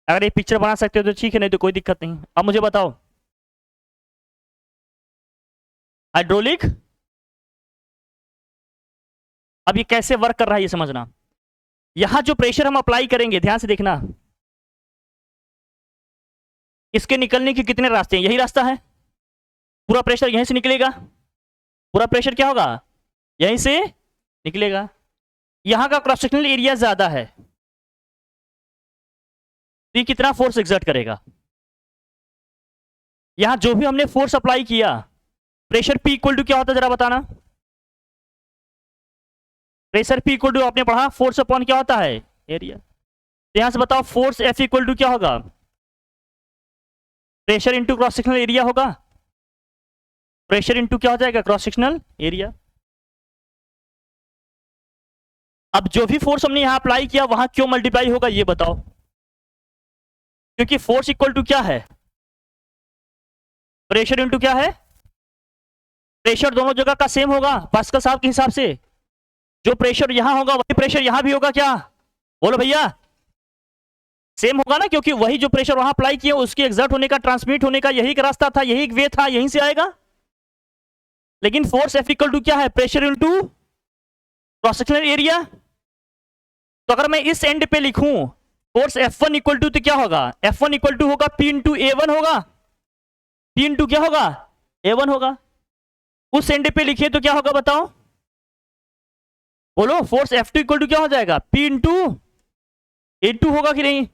अगर ये पिक्चर बना सकते हो तो ठीक है, नहीं तो कोई दिक्कत नहीं। अब मुझे बताओ हाइड्रोलिक, अब ये कैसे वर्क कर रहा है ये समझना। यहां जो प्रेशर हम अप्लाई करेंगे, ध्यान से देखना, इसके निकलने के कितने रास्ते हैं? यही रास्ता है। पूरा प्रेशर यहीं से निकलेगा, पूरा प्रेशर क्या होगा? यहीं से निकलेगा। यहाँ का क्रॉस सेक्शनल एरिया ज्यादा है तो ये कितना फोर्स एक्सर्ट करेगा। यहाँ जो भी हमने फोर्स अप्लाई किया, प्रेशर P इक्वल टू क्या होता है जरा बताना। प्रेशर P इक्वल टू आपने पढ़ा फोर्स अपॉन क्या होता है, एरिया। तो यहां से बताओ फोर्स F इक्वल टू क्या होगा, pressure into cross sectional area होगा। प्रेशर इंटू क्या हो जाएगा, क्रॉस सेक्शनल एरिया। अब जो भी फोर्स हमने यहां अप्लाई किया वहां क्यों मल्टीप्लाई होगा ये बताओ। क्योंकि फोर्स इक्वल टू क्या है, प्रेशर इंटू क्या है, प्रेशर दोनों जगह का सेम होगा पास्कल साहब के हिसाब से। जो प्रेशर यहां होगा वही प्रेशर यहां भी होगा क्या, बोलो भैया, सेम होगा ना। क्योंकि वही जो प्रेशर वहां अप्लाई किया उसके एग्जर्ट होने का, ट्रांसमिट होने का यही एक रास्ता था, यही एक वे था, यहीं से आएगा। लेकिन फोर्स F इक्वल टू क्या है, pressure into cross sectional area. तो अगर मैं इस एंड पे लिखूं फोर्स F1 इक्वल टू, तो क्या होगा, F1 इक्वल टू होगा P इंटू A1 होगा। P इंटू क्या होगा, A1 होगा। उस एंड पे लिखिए तो क्या होगा बताओ, बोलो। फोर्स F2 इक्वल टू क्या हो जाएगा, P इंटू A2 होगा कि नहीं।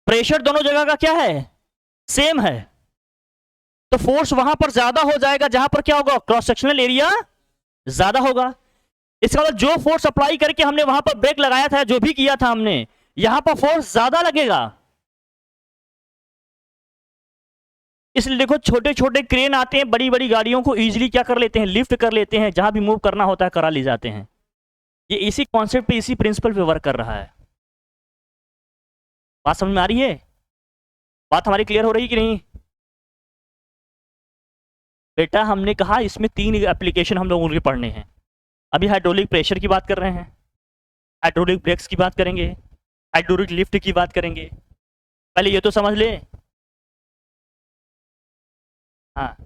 प्रेशर दोनों जगह का क्या है, सेम है। तो फोर्स वहां पर ज्यादा हो जाएगा जहां पर क्या होगा, क्रॉस सेक्शनल एरिया ज्यादा होगा। इसका मतलब जो फोर्स अप्लाई करके हमने वहां पर ब्रेक लगाया था, जो भी किया था हमने, यहां पर फोर्स ज्यादा लगेगा। इसलिए देखो छोटे छोटे क्रेन आते हैं, बड़ी बड़ी गाड़ियों को इजीली क्या कर लेते हैं, लिफ्ट कर लेते हैं, जहां भी मूव करना होता है करा ले जाते हैं। ये इसी कॉन्सेप्ट पे, इसी प्रिंसिपल पे वर्क कर रहा है। बात समझ में आ रही है, बात हमारी क्लियर हो रही कि नहीं। बेटा हमने कहा इसमें 3 एप्लीकेशन हम लोगों के पढ़ने हैं। अभी हाइड्रोलिक प्रेशर की बात कर रहे हैं, हाइड्रोलिक ब्रेक्स की बात करेंगे, हाइड्रोलिक लिफ्ट की बात करेंगे। पहले ये तो समझ ले। हाँ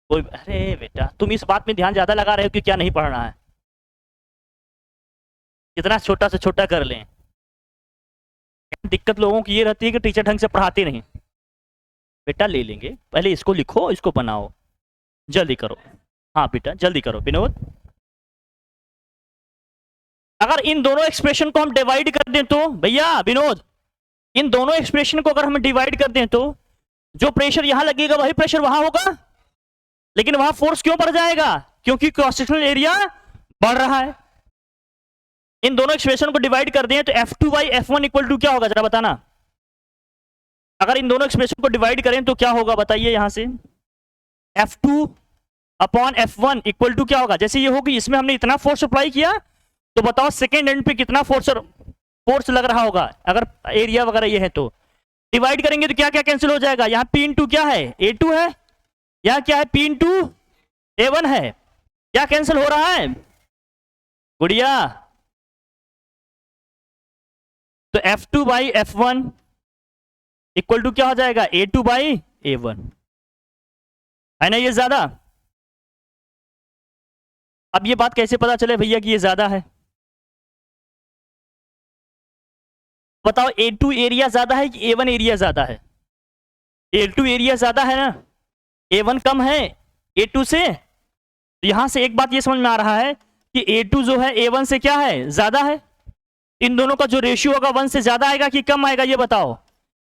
कोई, अरे बेटा तुम इस बात में ध्यान ज्यादा लगा रहे हो कि क्या नहीं पढ़ना है, कितना छोटा से छोटा कर लें। दिक्कत लोगों की ये रहती है कि टीचर ढंग से पढ़ाते नहीं। बेटा ले लेंगे, पहले इसको लिखो, इसको बनाओ, जल्दी करो। हाँ बेटा जल्दी करो विनोद। अगर इन दोनों एक्सप्रेशन को हम डिवाइड कर दें तो भैया विनोद, इन दोनों एक्सप्रेशन को अगर हम डिवाइड कर दें तो जो प्रेशर यहां लगेगा वही प्रेशर वहां होगा। लेकिन वहां फोर्स क्यों बढ़ जाएगा, क्योंकि क्रॉस सेक्शनल एरिया बढ़ रहा है। इन दोनों एक्सप्रेशन को डिवाइड कर दें तो F2 by F1 equal to क्या होगा जरा बताना। अगर इन दोनों एक्सप्रेशन को डिवाइड करें तो क्या होगा बताइए। यहां से F2 upon F1 equal to क्या होगा, जैसे ये होगी इसमें हमने इतना फोर्स अप्लाई किया तो बताओ सेकेंड एंड पे कितना फोर्स लग रहा होगा। अगर एरिया वगैरह ये है तो डिवाइड करेंगे तो क्या क्या कैंसिल हो जाएगा। यहाँ P इंटू क्या है, A2 है, यहाँ क्या है P इंटू A1 है, क्या कैंसिल हो रहा है गुड़िया। तो F2 by F1 equal to क्या हो जाएगा, A2 बाई A1, है ना ये ज्यादा। अब ये बात कैसे पता चले भैया कि ये ज्यादा है, बताओ। A2 एरिया ज्यादा है कि A1 एरिया ज्यादा है, A2 एरिया ज्यादा है ना, A1 कम है A2 से। तो यहां से एक बात ये समझ में आ रहा है कि A2 जो है A1 से क्या है, ज्यादा है। इन दोनों का जो रेशियो होगा 1 से ज्यादा आएगा कि कम आएगा ये बताओ।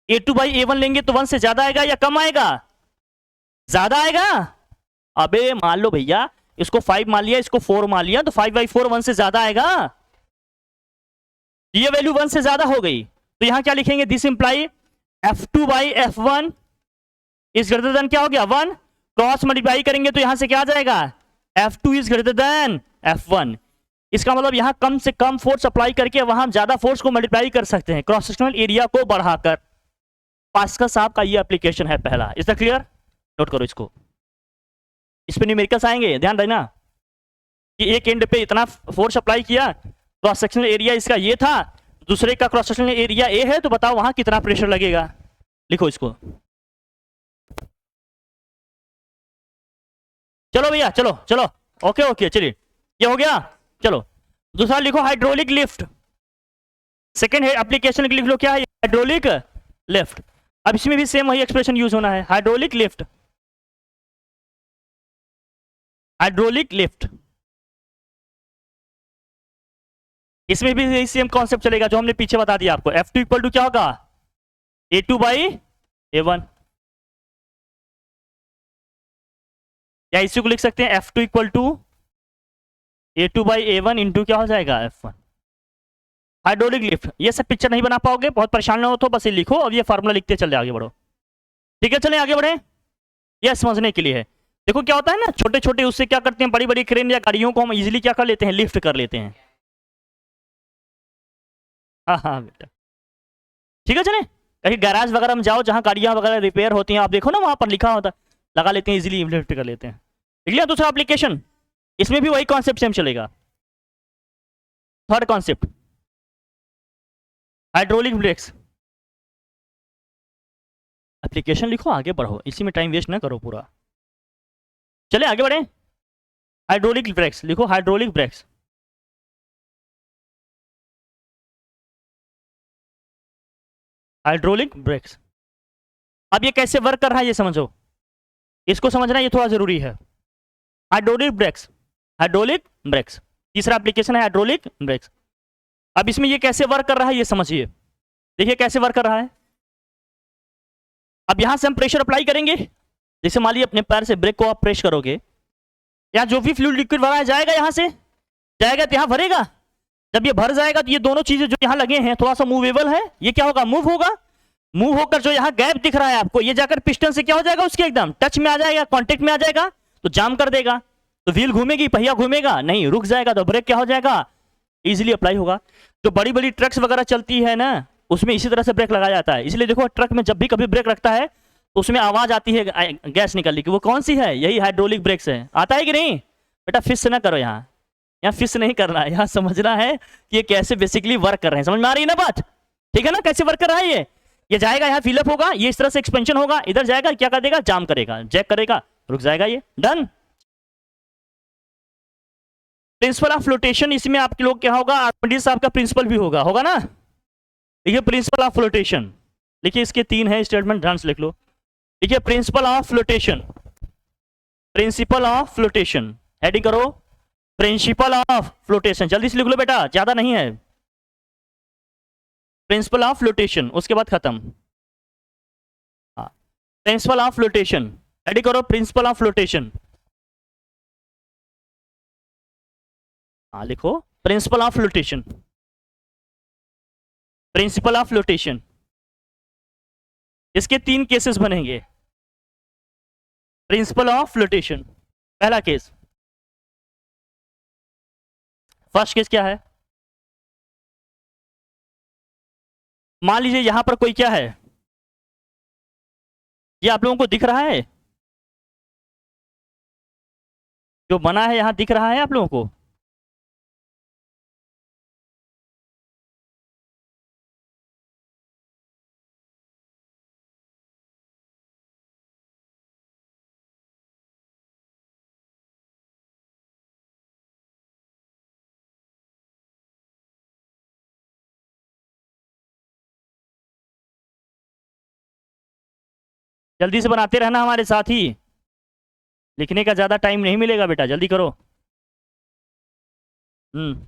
A2 बाई A1 लेंगे तो 1 से ज्यादा आएगा या कम आएगा, ज्यादा आएगा। अबे मान लो भैया इसको 5 मान लिया, इसको 4 मान लिया, तो 5/4 1 से ज्यादा आएगा। ये वैल्यू 1 से ज्यादा हो गई तो यहां क्या लिखेंगे, this imply F2 by F1 is greater than क्या हो गया 1, क्रॉस मल्टीप्लाई करेंगे तो यहां से क्या आ जाएगा, F2 is greater than F1। इसका मतलब यहां कम से कम फोर्स अप्लाई करके वहां ज्यादा फोर्स को मल्टीप्लाई कर सकते हैं, क्रॉस सेक्शनल एरिया को बढ़ाकर। पास्कल साहब का ये एप्लीकेशन है पहला। इज दैट क्लियर, नोट करो इसको। इस पे न्यूमेरिकल्स आएंगे, ध्यान देना कि एक एंड पे इतना फोर्स अप्लाई किया, क्रॉस सेक्शनल एरिया इसका ये था, दूसरे का क्रॉस सेक्शनल एरिया ए है, तो बताओ वहां कितना प्रेशर लगेगा। लिखो इसको, चलो भैया चलो चलो, ओके ओके चलिए ये हो गया। चलो दूसरा लिखो, हाइड्रोलिक लिफ्ट। सेकेंड एप्लीकेशन लिख लो, क्या है, हाइड्रोलिक लिफ्ट। अब इसमें भी सेम वही एक्सप्रेशन यूज होना है, हाइड्रोलिक लिफ्ट। हाइड्रोलिक लिफ्ट, इसमें भी यही सेम कॉन्सेप्ट चलेगा जो हमने पीछे बता दिया आपको। F2 इक्वल टू क्या होगा, A2 बाई A1, या इसी को लिख सकते हैं F2 equal to A2 by A1 into क्या हो जाएगा F1। हाइड्रोलिक लिफ्ट, ये सब पिक्चर नहीं बना पाओगे, बहुत परेशान ना हो तो बस ये लिखो और ये फार्मूला लिखते चले आगे बढ़ो। ठीक है, चले आगे बढ़े, ये समझने के लिए है। देखो क्या होता है ना, छोटे छोटे उससे क्या करते हैं, बड़ी बड़ी क्रेन या गाड़ियों को हम इजीली क्या कर लेते हैं, लिफ्ट कर लेते हैं। हाँ हाँ बेटा, ठीक है, चले कहीं गैराज वगैरह में जाओ जहाँ गाड़ियाँ वगैरह रिपेयर होती हैं, आप देखो ना वहाँ पर लिखा होता है, लगा लेते हैं, इजीली लिफ्ट कर लेते हैं। देख लिया दूसरा एप्लीकेशन, इसमें भी वही कॉन्सेप्ट सेम चलेगा। Third concept, hydraulic breaks. Application लिखो, आगे बढ़ो, इसी में टाइम वेस्ट ना करो पूरा। चले आगे बढ़े, हाइड्रोलिक ब्रेक्स लिखो, हाइड्रोलिक ब्रेक्स। हाइड्रोलिक ब्रेक्स, अब ये कैसे वर्क कर रहा है ये समझो, इसको समझना ये थोड़ा जरूरी है। हाइड्रोलिक ब्रेक्स, हाइड्रोलिक ब्रेक्स, तीसरा एप्लीकेशन है हाइड्रोलिक ब्रेक्स। अब इसमें ये कैसे वर्क कर रहा है ये समझिए, देखिए कैसे वर्क कर रहा है। अब यहां से हम प्रेशर अप्लाई करेंगे, जैसे मान लीजिए अपने पैर से ब्रेक को आप प्रेस करोगे, यहाँ जो भी फ्लूइड लिक्विड भरा है जाएगा, यहां से जाएगा तो यहाँ भरेगा। जब ये भर जाएगा तो ये दोनों चीजें जो यहाँ लगे हैं थोड़ा सा मूवेबल है, ये क्या होगा, मूव होगा। मूव होकर जो यहाँ गैप दिख रहा है आपको, ये जाकर पिस्टन से क्या हो जाएगा, उसके एकदम टच में आ जाएगा, कांटेक्ट में आ जाएगा, तो जाम कर देगा। तो व्हील घूमेगी, पहिया घूमेगा नहीं, रुक जाएगा, तो ब्रेक क्या हो जाएगा, इजीली अप्लाई होगा। जो बड़ी बड़ी ट्रक्स वगैरह चलती है ना, उसमें इसी तरह से ब्रेक लगाया जाता है। इसलिए देखो ट्रक में जब भी कभी ब्रेक रखता है तो उसमें आवाज आती है गैस निकलने की, वो कौन सी है, यही हाइड्रोलिक ब्रेक्स है। आता है कि नहीं बेटा, फिश ना करो यहाँ, यहाँ फिश नहीं करना है, यहाँ समझना है कि ये कैसे बेसिकली वर्क कर रहे हैं। समझ में आ रही है ना बात, ठीक है ना, कैसे वर्क कर रहा है ये जाएगा, यहाँ फिलअप होगा, ये इस तरह से एक्सपेंशन होगा, इधर जाएगा, क्या कर देगा, जाम करेगा, जैक करेगा, रुक जाएगा, ये डन। प्रिंसिपल ऑफ फ्लोटेशन, इसमें आपके लोग क्या होगा, आर्किमिडीज साहब का प्रिंसिपल भी होगा, होगा ना। देखिए प्रिंसिपल ऑफ फ्लोटेशन, देखिए इसके तीन है स्टेटमेंट, ध्यान से लिख लो। देखिए principle of flotation, principle of flotation, heading करो प्रिंसिपल ऑफ फ्लोटेशन, जल्दी से लिख लो बेटा, ज्यादा नहीं है। प्रिंसिपल ऑफ फ्लोटेशन, उसके बाद खत्म। हाँ, प्रिंसिपल ऑफ फ्लोटेशन, हेडिंग करो प्रिंसिपल ऑफ फ्लोटेशन। हाँ लिखो principle of flotation, principle of flotation. इसके तीन केसेस बनेंगे। प्रिंसिपल ऑफ फ्लोटेशन, पहला केस, फर्स्ट केस क्या है, मान लीजिए यहां पर कोई क्या है, ये आप लोगों को दिख रहा है, जो बना है यहां दिख रहा है आप लोगों को। जल्दी से बनाते रहना हमारे साथ ही, लिखने का ज्यादा टाइम नहीं मिलेगा बेटा, जल्दी करो। हम्म।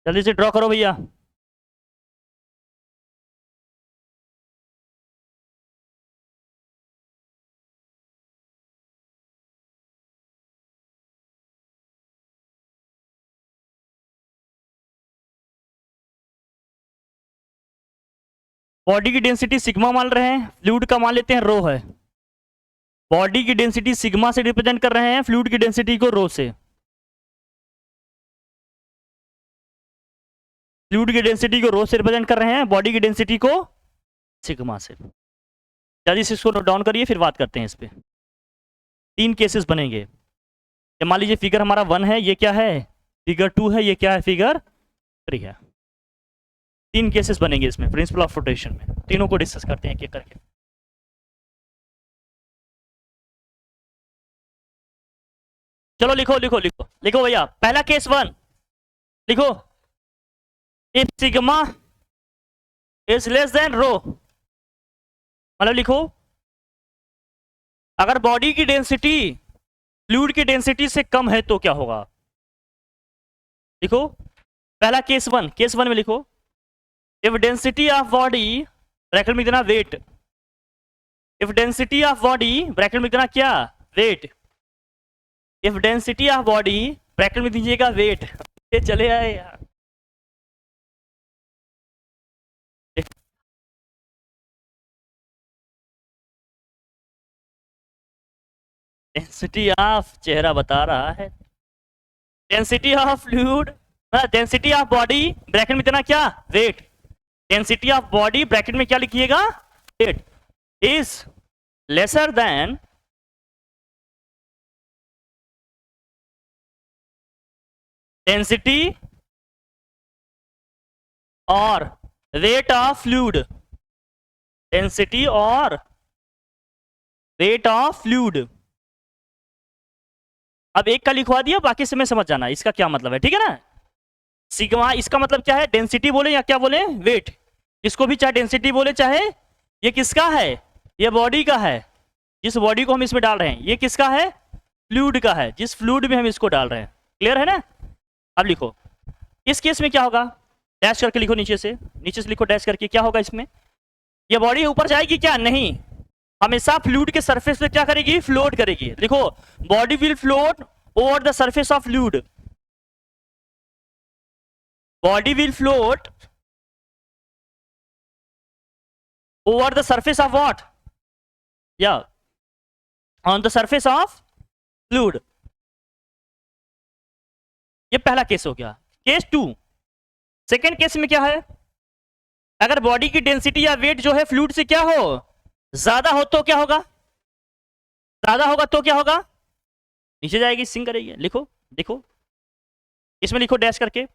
जल्दी से ड्रॉ करो भैया। बॉडी की डेंसिटी सिग्मा मान रहे हैं, फ्लूइड का मान लेते हैं रो है। बॉडी की डेंसिटी सिग्मा से रिप्रेजेंट कर रहे हैं, फ्लूइड की डेंसिटी को रो से। फ्लूइड की डेंसिटी को रो से रिप्रेजेंट कर रहे हैं, बॉडी की डेंसिटी को सिग्मा से। जल्दी से इसको नोट डाउन करिए, फिर बात करते हैं इस पे। 3 केसेस बनेंगे। मान लीजिए फिगर हमारा 1 है, ये क्या है फिगर 2 है, ये क्या है फिगर 3 है। 3 केसेस बनेंगे इसमें प्रिंसिपल ऑफ रोटेशन में। तीनों को डिस्कस करते हैं एक एक करके। चलो लिखो लिखो लिखो लिखो भैया। पहला केस 1 लिखो, if sigma is less than rho, मतलब लिखो अगर बॉडी की डेंसिटी फ्लूइड की डेंसिटी से कम है तो क्या होगा। लिखो पहला केस 1, केस 1 में लिखो if density of body bracket में देना weight, if density of body bracket में देना क्या weight, if density of body bracket में दीजिएगा वेट। ये चले आए यार, डेंसिटी ऑफ चेहरा बता रहा है, density of fluid density of body bracket में देना क्या weight, density of body bracket में क्या लिखिएगा weight is lesser than density और वेट ऑफ फ्लूइड, डेंसिटी और वेट ऑफ फ्लूइड। अब एक का लिखवा दिया, बाकी से मैं समझ जाना इसका क्या मतलब है, ठीक है ना। सिग्मा इसका मतलब क्या है, डेंसिटी बोले या क्या बोले वेट, इसको भी चाहे डेंसिटी बोले चाहे, ये किसका है ये बॉडी का है, जिस बॉडी को हम इसमें डाल रहे हैं, ये किसका है फ्लूइड का है, जिस फ्लूइड में हम इसको डाल रहे हैं। क्लियर है ना। अब लिखो इस केस में क्या होगा, डैश करके लिखो नीचे से लिखो डैश करके, क्या होगा इसमें, ये बॉडी ऊपर जाएगी क्या, नहीं, हमेशा फ्लूइड के सरफेस पे क्या करेगी फ्लोट करेगी। लिखो body will float over the surface of fluid, body will float over the surface of what, या on the surface of fluid. ये पहला केस हो गया। केस 2, सेकेंड केस में क्या है, अगर बॉडी की डेंसिटी या वेट जो है फ्लूइड से क्या हो ज्यादा हो तो क्या होगा, ज्यादा होगा तो क्या होगा नीचे जाएगी सिंक करेगी। लिखो देखो इसमें लिखो डैश करके,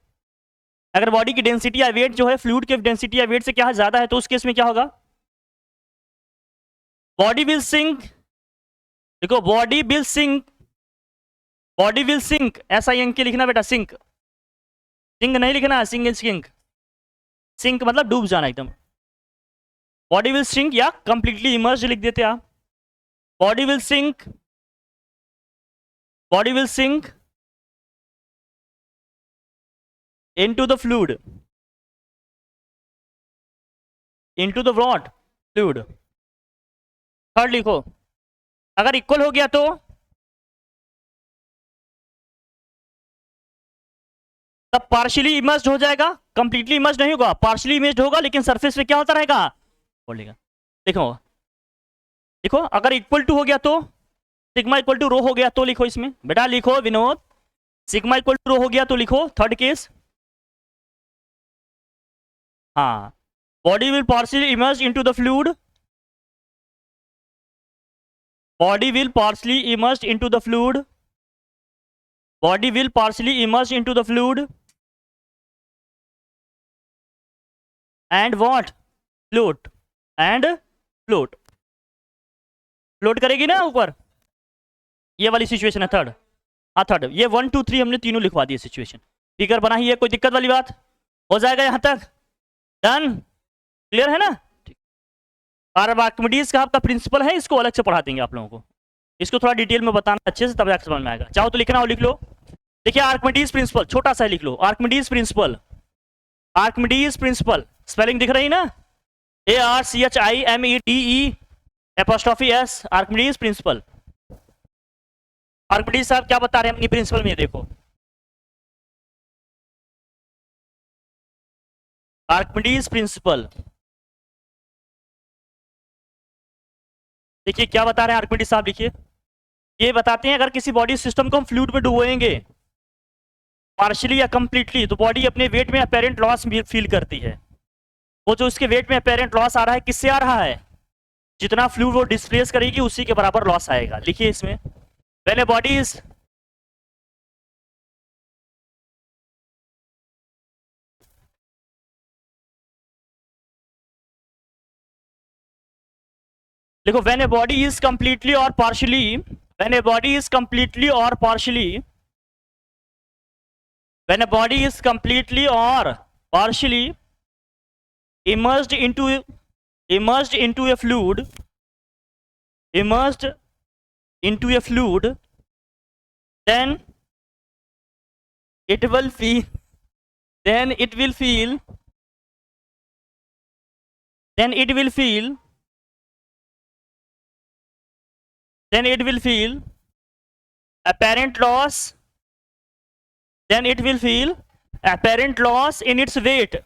अगर बॉडी की डेंसिटी या वेट जो है फ्लूइड के डेंसिटी या वेट से क्या ज्यादा है तो उस केस में क्या होगा, बॉडी विल सिंक। देखो body will sink, body will sink ऐसा के लिखना बेटा, सिंक सिंक नहीं लिखना, सिंक सिंक सिंक मतलब डूब जाना एकदम। बॉडी विल सिंक या कंप्लीटली इमर्ज लिख देते आप, body will sink, body will sink into the fluid, into the what fluid। Third लिखो अगर इक्वल हो गया तो तब पार्शियली इमर्ज्ड हो जाएगा, कंप्लीटली इमर्ज्ड नहीं होगा, पार्शियली इमर्ज्ड होगा लेकिन सरफेस पे क्या होता रहेगा बोलेगा। देखो देखो अगर इक्वल टू हो गया तो सिग्मा इक्वल टू रो हो गया तो लिखो इसमें बेटा, लिखो विनोद सिग्मा इक्वल टू रो हो गया तो लिखो थर्ड केस। हाँ body will partially emerge into the fluid, body will partially emerge into the fluid, body will partially emerge into the fluid and what float, and float, float करेगी ना ऊपर, ये वाली सिचुएशन है थर्ड। हाँ थर्ड, ये 1 2 3 हमने तीनों लिखवा दिए सिचुएशन, फिगर बना ही है, कोई दिक्कत वाली बात हो जाएगा यहां तक, डन क्लियर है ना। और आर्किमिडीज का आपका प्रिंसिपल है, इसको अलग से पढ़ा देंगे आप लोगों को, इसको थोड़ा डिटेल में बताना अच्छे से तब समझ में आएगा। चाहो तो लिखना हो लिख लो। देखिए आर्किमिडीज प्रिंसिपल छोटा सा लिख लो, Archimedes principle Archimedes principle, spelling दिख रही ना, ARCHIMEDE', आर्किमिडीज प्रिंसिपल। आर्किमिडीज साहब क्या बता रहे हैं अपनी प्रिंसिपल में, देखो आर्किमिडीज प्रिंसिपल, देखिए क्या बता रहे हैं आर्किमिडीज साहब, लिखिए। ये बताते हैं अगर किसी बॉडी सिस्टम को हम फ्लूइड में डुबोएंगे पार्शियली या कंप्लीटली, तो बॉडी अपने वेट में अपेरेंट लॉस फील करती है। वो जो उसके वेट में अपेरेंट लॉस आ रहा है, किससे आ रहा है? जितना फ्लूइड वो डिस्प्लेस करेगी उसी के बराबर लॉस आएगा। लिखिए इसमें, व्हेन ए बॉडी इज, देखो when a body is completely और partially, when a body is completely और partially, when a body is completely or partially immersed into a fluid, immersed into a fluid, then it will feel, then it will feel, then it will feel, then it will feel apparent loss, then it will feel apparent loss in its weight,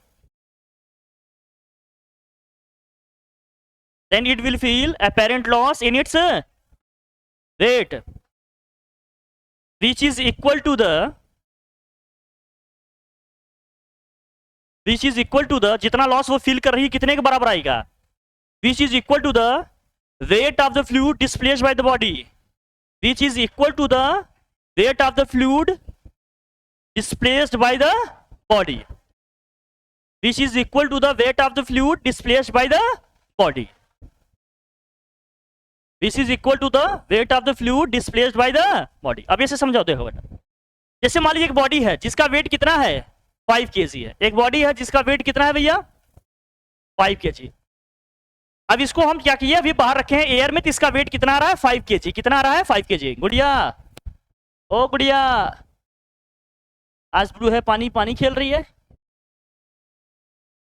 then it will feel apparent loss in its weight, which is equal to the, which is equal to the, जितना लॉस वो फील कर रही है कितने के बराबर आएगा? which is equal to the weight of the fluid displaced by the body, which is equal to the weight of the fluid displaced by the body, which is equal to the weight of the fluid displaced by the body, which is equal to the weight of the fluid displaced by the body। अब ऐसे समझाओ, देखो बेटा, जैसे मान लीजिए एक बॉडी है जिसका वेट कितना है 5 kg है, एक बॉडी है जिसका वेट कितना है भैया 5 kg। अब इसको हम क्या किए, अभी बाहर रखे हैं एयर में, तो इसका वेट कितना आ रहा है 5 kg, कितना आ रहा है 5 kg। गुड़िया, ओ गुड़िया, आज ब्लू है, पानी पानी खेल रही है,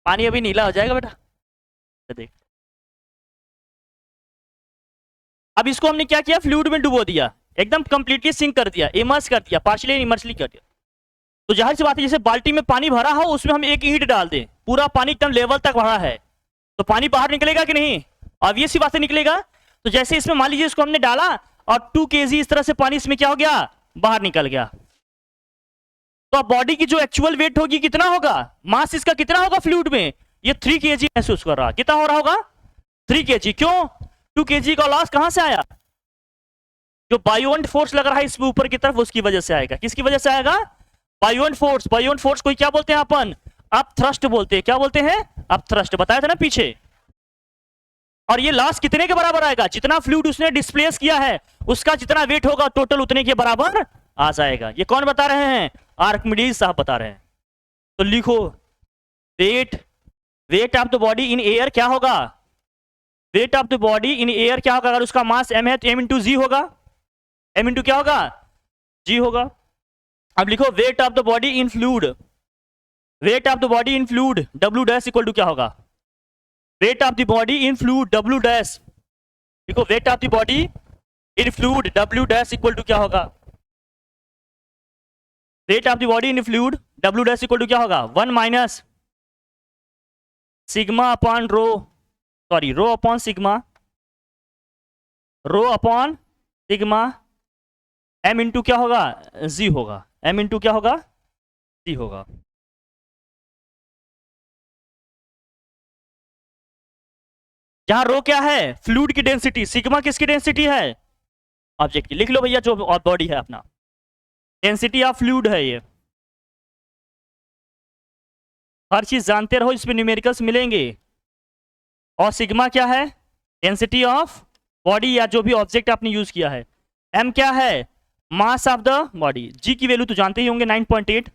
पानी अभी नीला हो जाएगा बेटा, देख। अब इसको हमने क्या किया, फ्लूइड में डुबो दिया, एकदम कंप्लीटली सिंक कर दिया, इमर्स कर दिया, पार्शियली इमर्सली कर दिया। तो जाहिर सी बात है, जैसे बाल्टी में पानी भरा हो उसमें हम एक ईंट डाल दें, पूरा पानी एकदम लेवल तक भरा है, तो पानी बाहर निकलेगा कि नहीं? ऑब्वियस सी बात है निकलेगा। तो जैसे इसमें मान लीजिए इसको हमने डाला और 2 kg इस तरह से पानी इसमें क्या हो गया, बाहर निकल गया, तो अब बॉडी की जो एक्चुअल वेट होगी कितना होगा, मास इसका कितना होगा फ्लूइड में, ये 3 kg महसूस कर रहा, कितना हो रहा होगा 3 kg। क्यों? 2 kg का लॉस कहां से आया, जो बायोंट फोर्स लग रहा है इसमें ऊपर की तरफ, उसकी वजह से आएगा। किसकी वजह से आएगा? बायोंट फोर्स। बायोंट फोर्स को क्या बोलते हैं अपन, अप थ्रस्ट बोलते हैं। क्या बोलते हैं? अप थ्रस्ट, बताया था ना पीछे। और ये लॉस कितने के बराबर आएगा, जितना फ्लूइड उसने डिस्प्लेस किया है उसका जितना वेट होगा टोटल उतने के बराबर आ जाएगा। ये कौन बता रहे हैं? आर्किमिडीज साहब बता रहे हैं। तो लिखो, weight, weight of the body in air क्या होगा, weight of the body in air क्या होगा, अगर उसका मास m है तो m इंटू जी होगा, m इंटू क्या होगा, g होगा। अब लिखो, weight of the body in fluid, weight of the body in fluid w dash equal to क्या होगा, weight of the body in fluid w dash, लिखो weight of the body in fluid w dash equal to क्या होगा, weight of the body in fluid w dash equal to क्या होगा, 1 minus sigma upon rho, sorry rho upon sigma, rho upon sigma m into क्या होगा, जी होगा, m इंटू क्या होगा, जी होगा। जहां रो क्या है, फ्लूइड की डेंसिटी, सिग्मा किसकी डेंसिटी है, ऑब्जेक्ट की। लिख लो भैया, जो बॉडी है अपना, डेंसिटी ऑफ फ्लूइड है ये। हर चीज जानते रहो, इसमें न्यूमेरिकल्स मिलेंगे। और सिग्मा क्या है, डेंसिटी ऑफ बॉडी या जो भी ऑब्जेक्ट आपने यूज किया है। m क्या है, mass of the body. g की वैल्यू तो जानते ही होंगे 9.8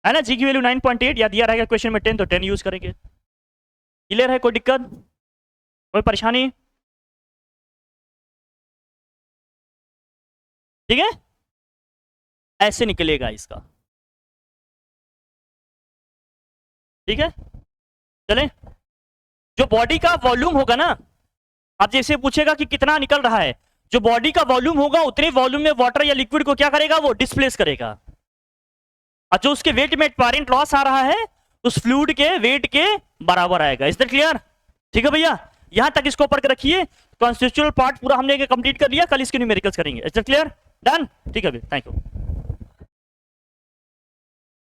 है ना, g की वैल्यू 9.8, या दिया रहेगा क्वेश्चन में 10 तो 10 यूज करेंगे। क्लियर है, कोई दिक्कत, कोई परेशानी? ठीक है, ऐसे निकलेगा इसका। ठीक है, चले। जो बॉडी का वॉल्यूम होगा ना, आप जैसे पूछेगा कि कितना निकल रहा है, जो बॉडी का वॉल्यूम होगा उतने वॉल्यूम में वाटर या लिक्विड को क्या करेगा, वो डिस्प्लेस करेगा। और जो उसके वेट में अपैरेंट लॉस आ रहा है उस फ्लूइड के वेट के बराबर आएगा। Is that clear? ठीक है भैया, यहां तक इसको पढ़ के रखिए। कॉन्सेप्चुअल पार्ट पूरा हमने कंप्लीट कर लिया, कल इसके न्यूमेरिकल्स करेंगे। Is that clear? डन? ठीक है भैया, थैंक यू।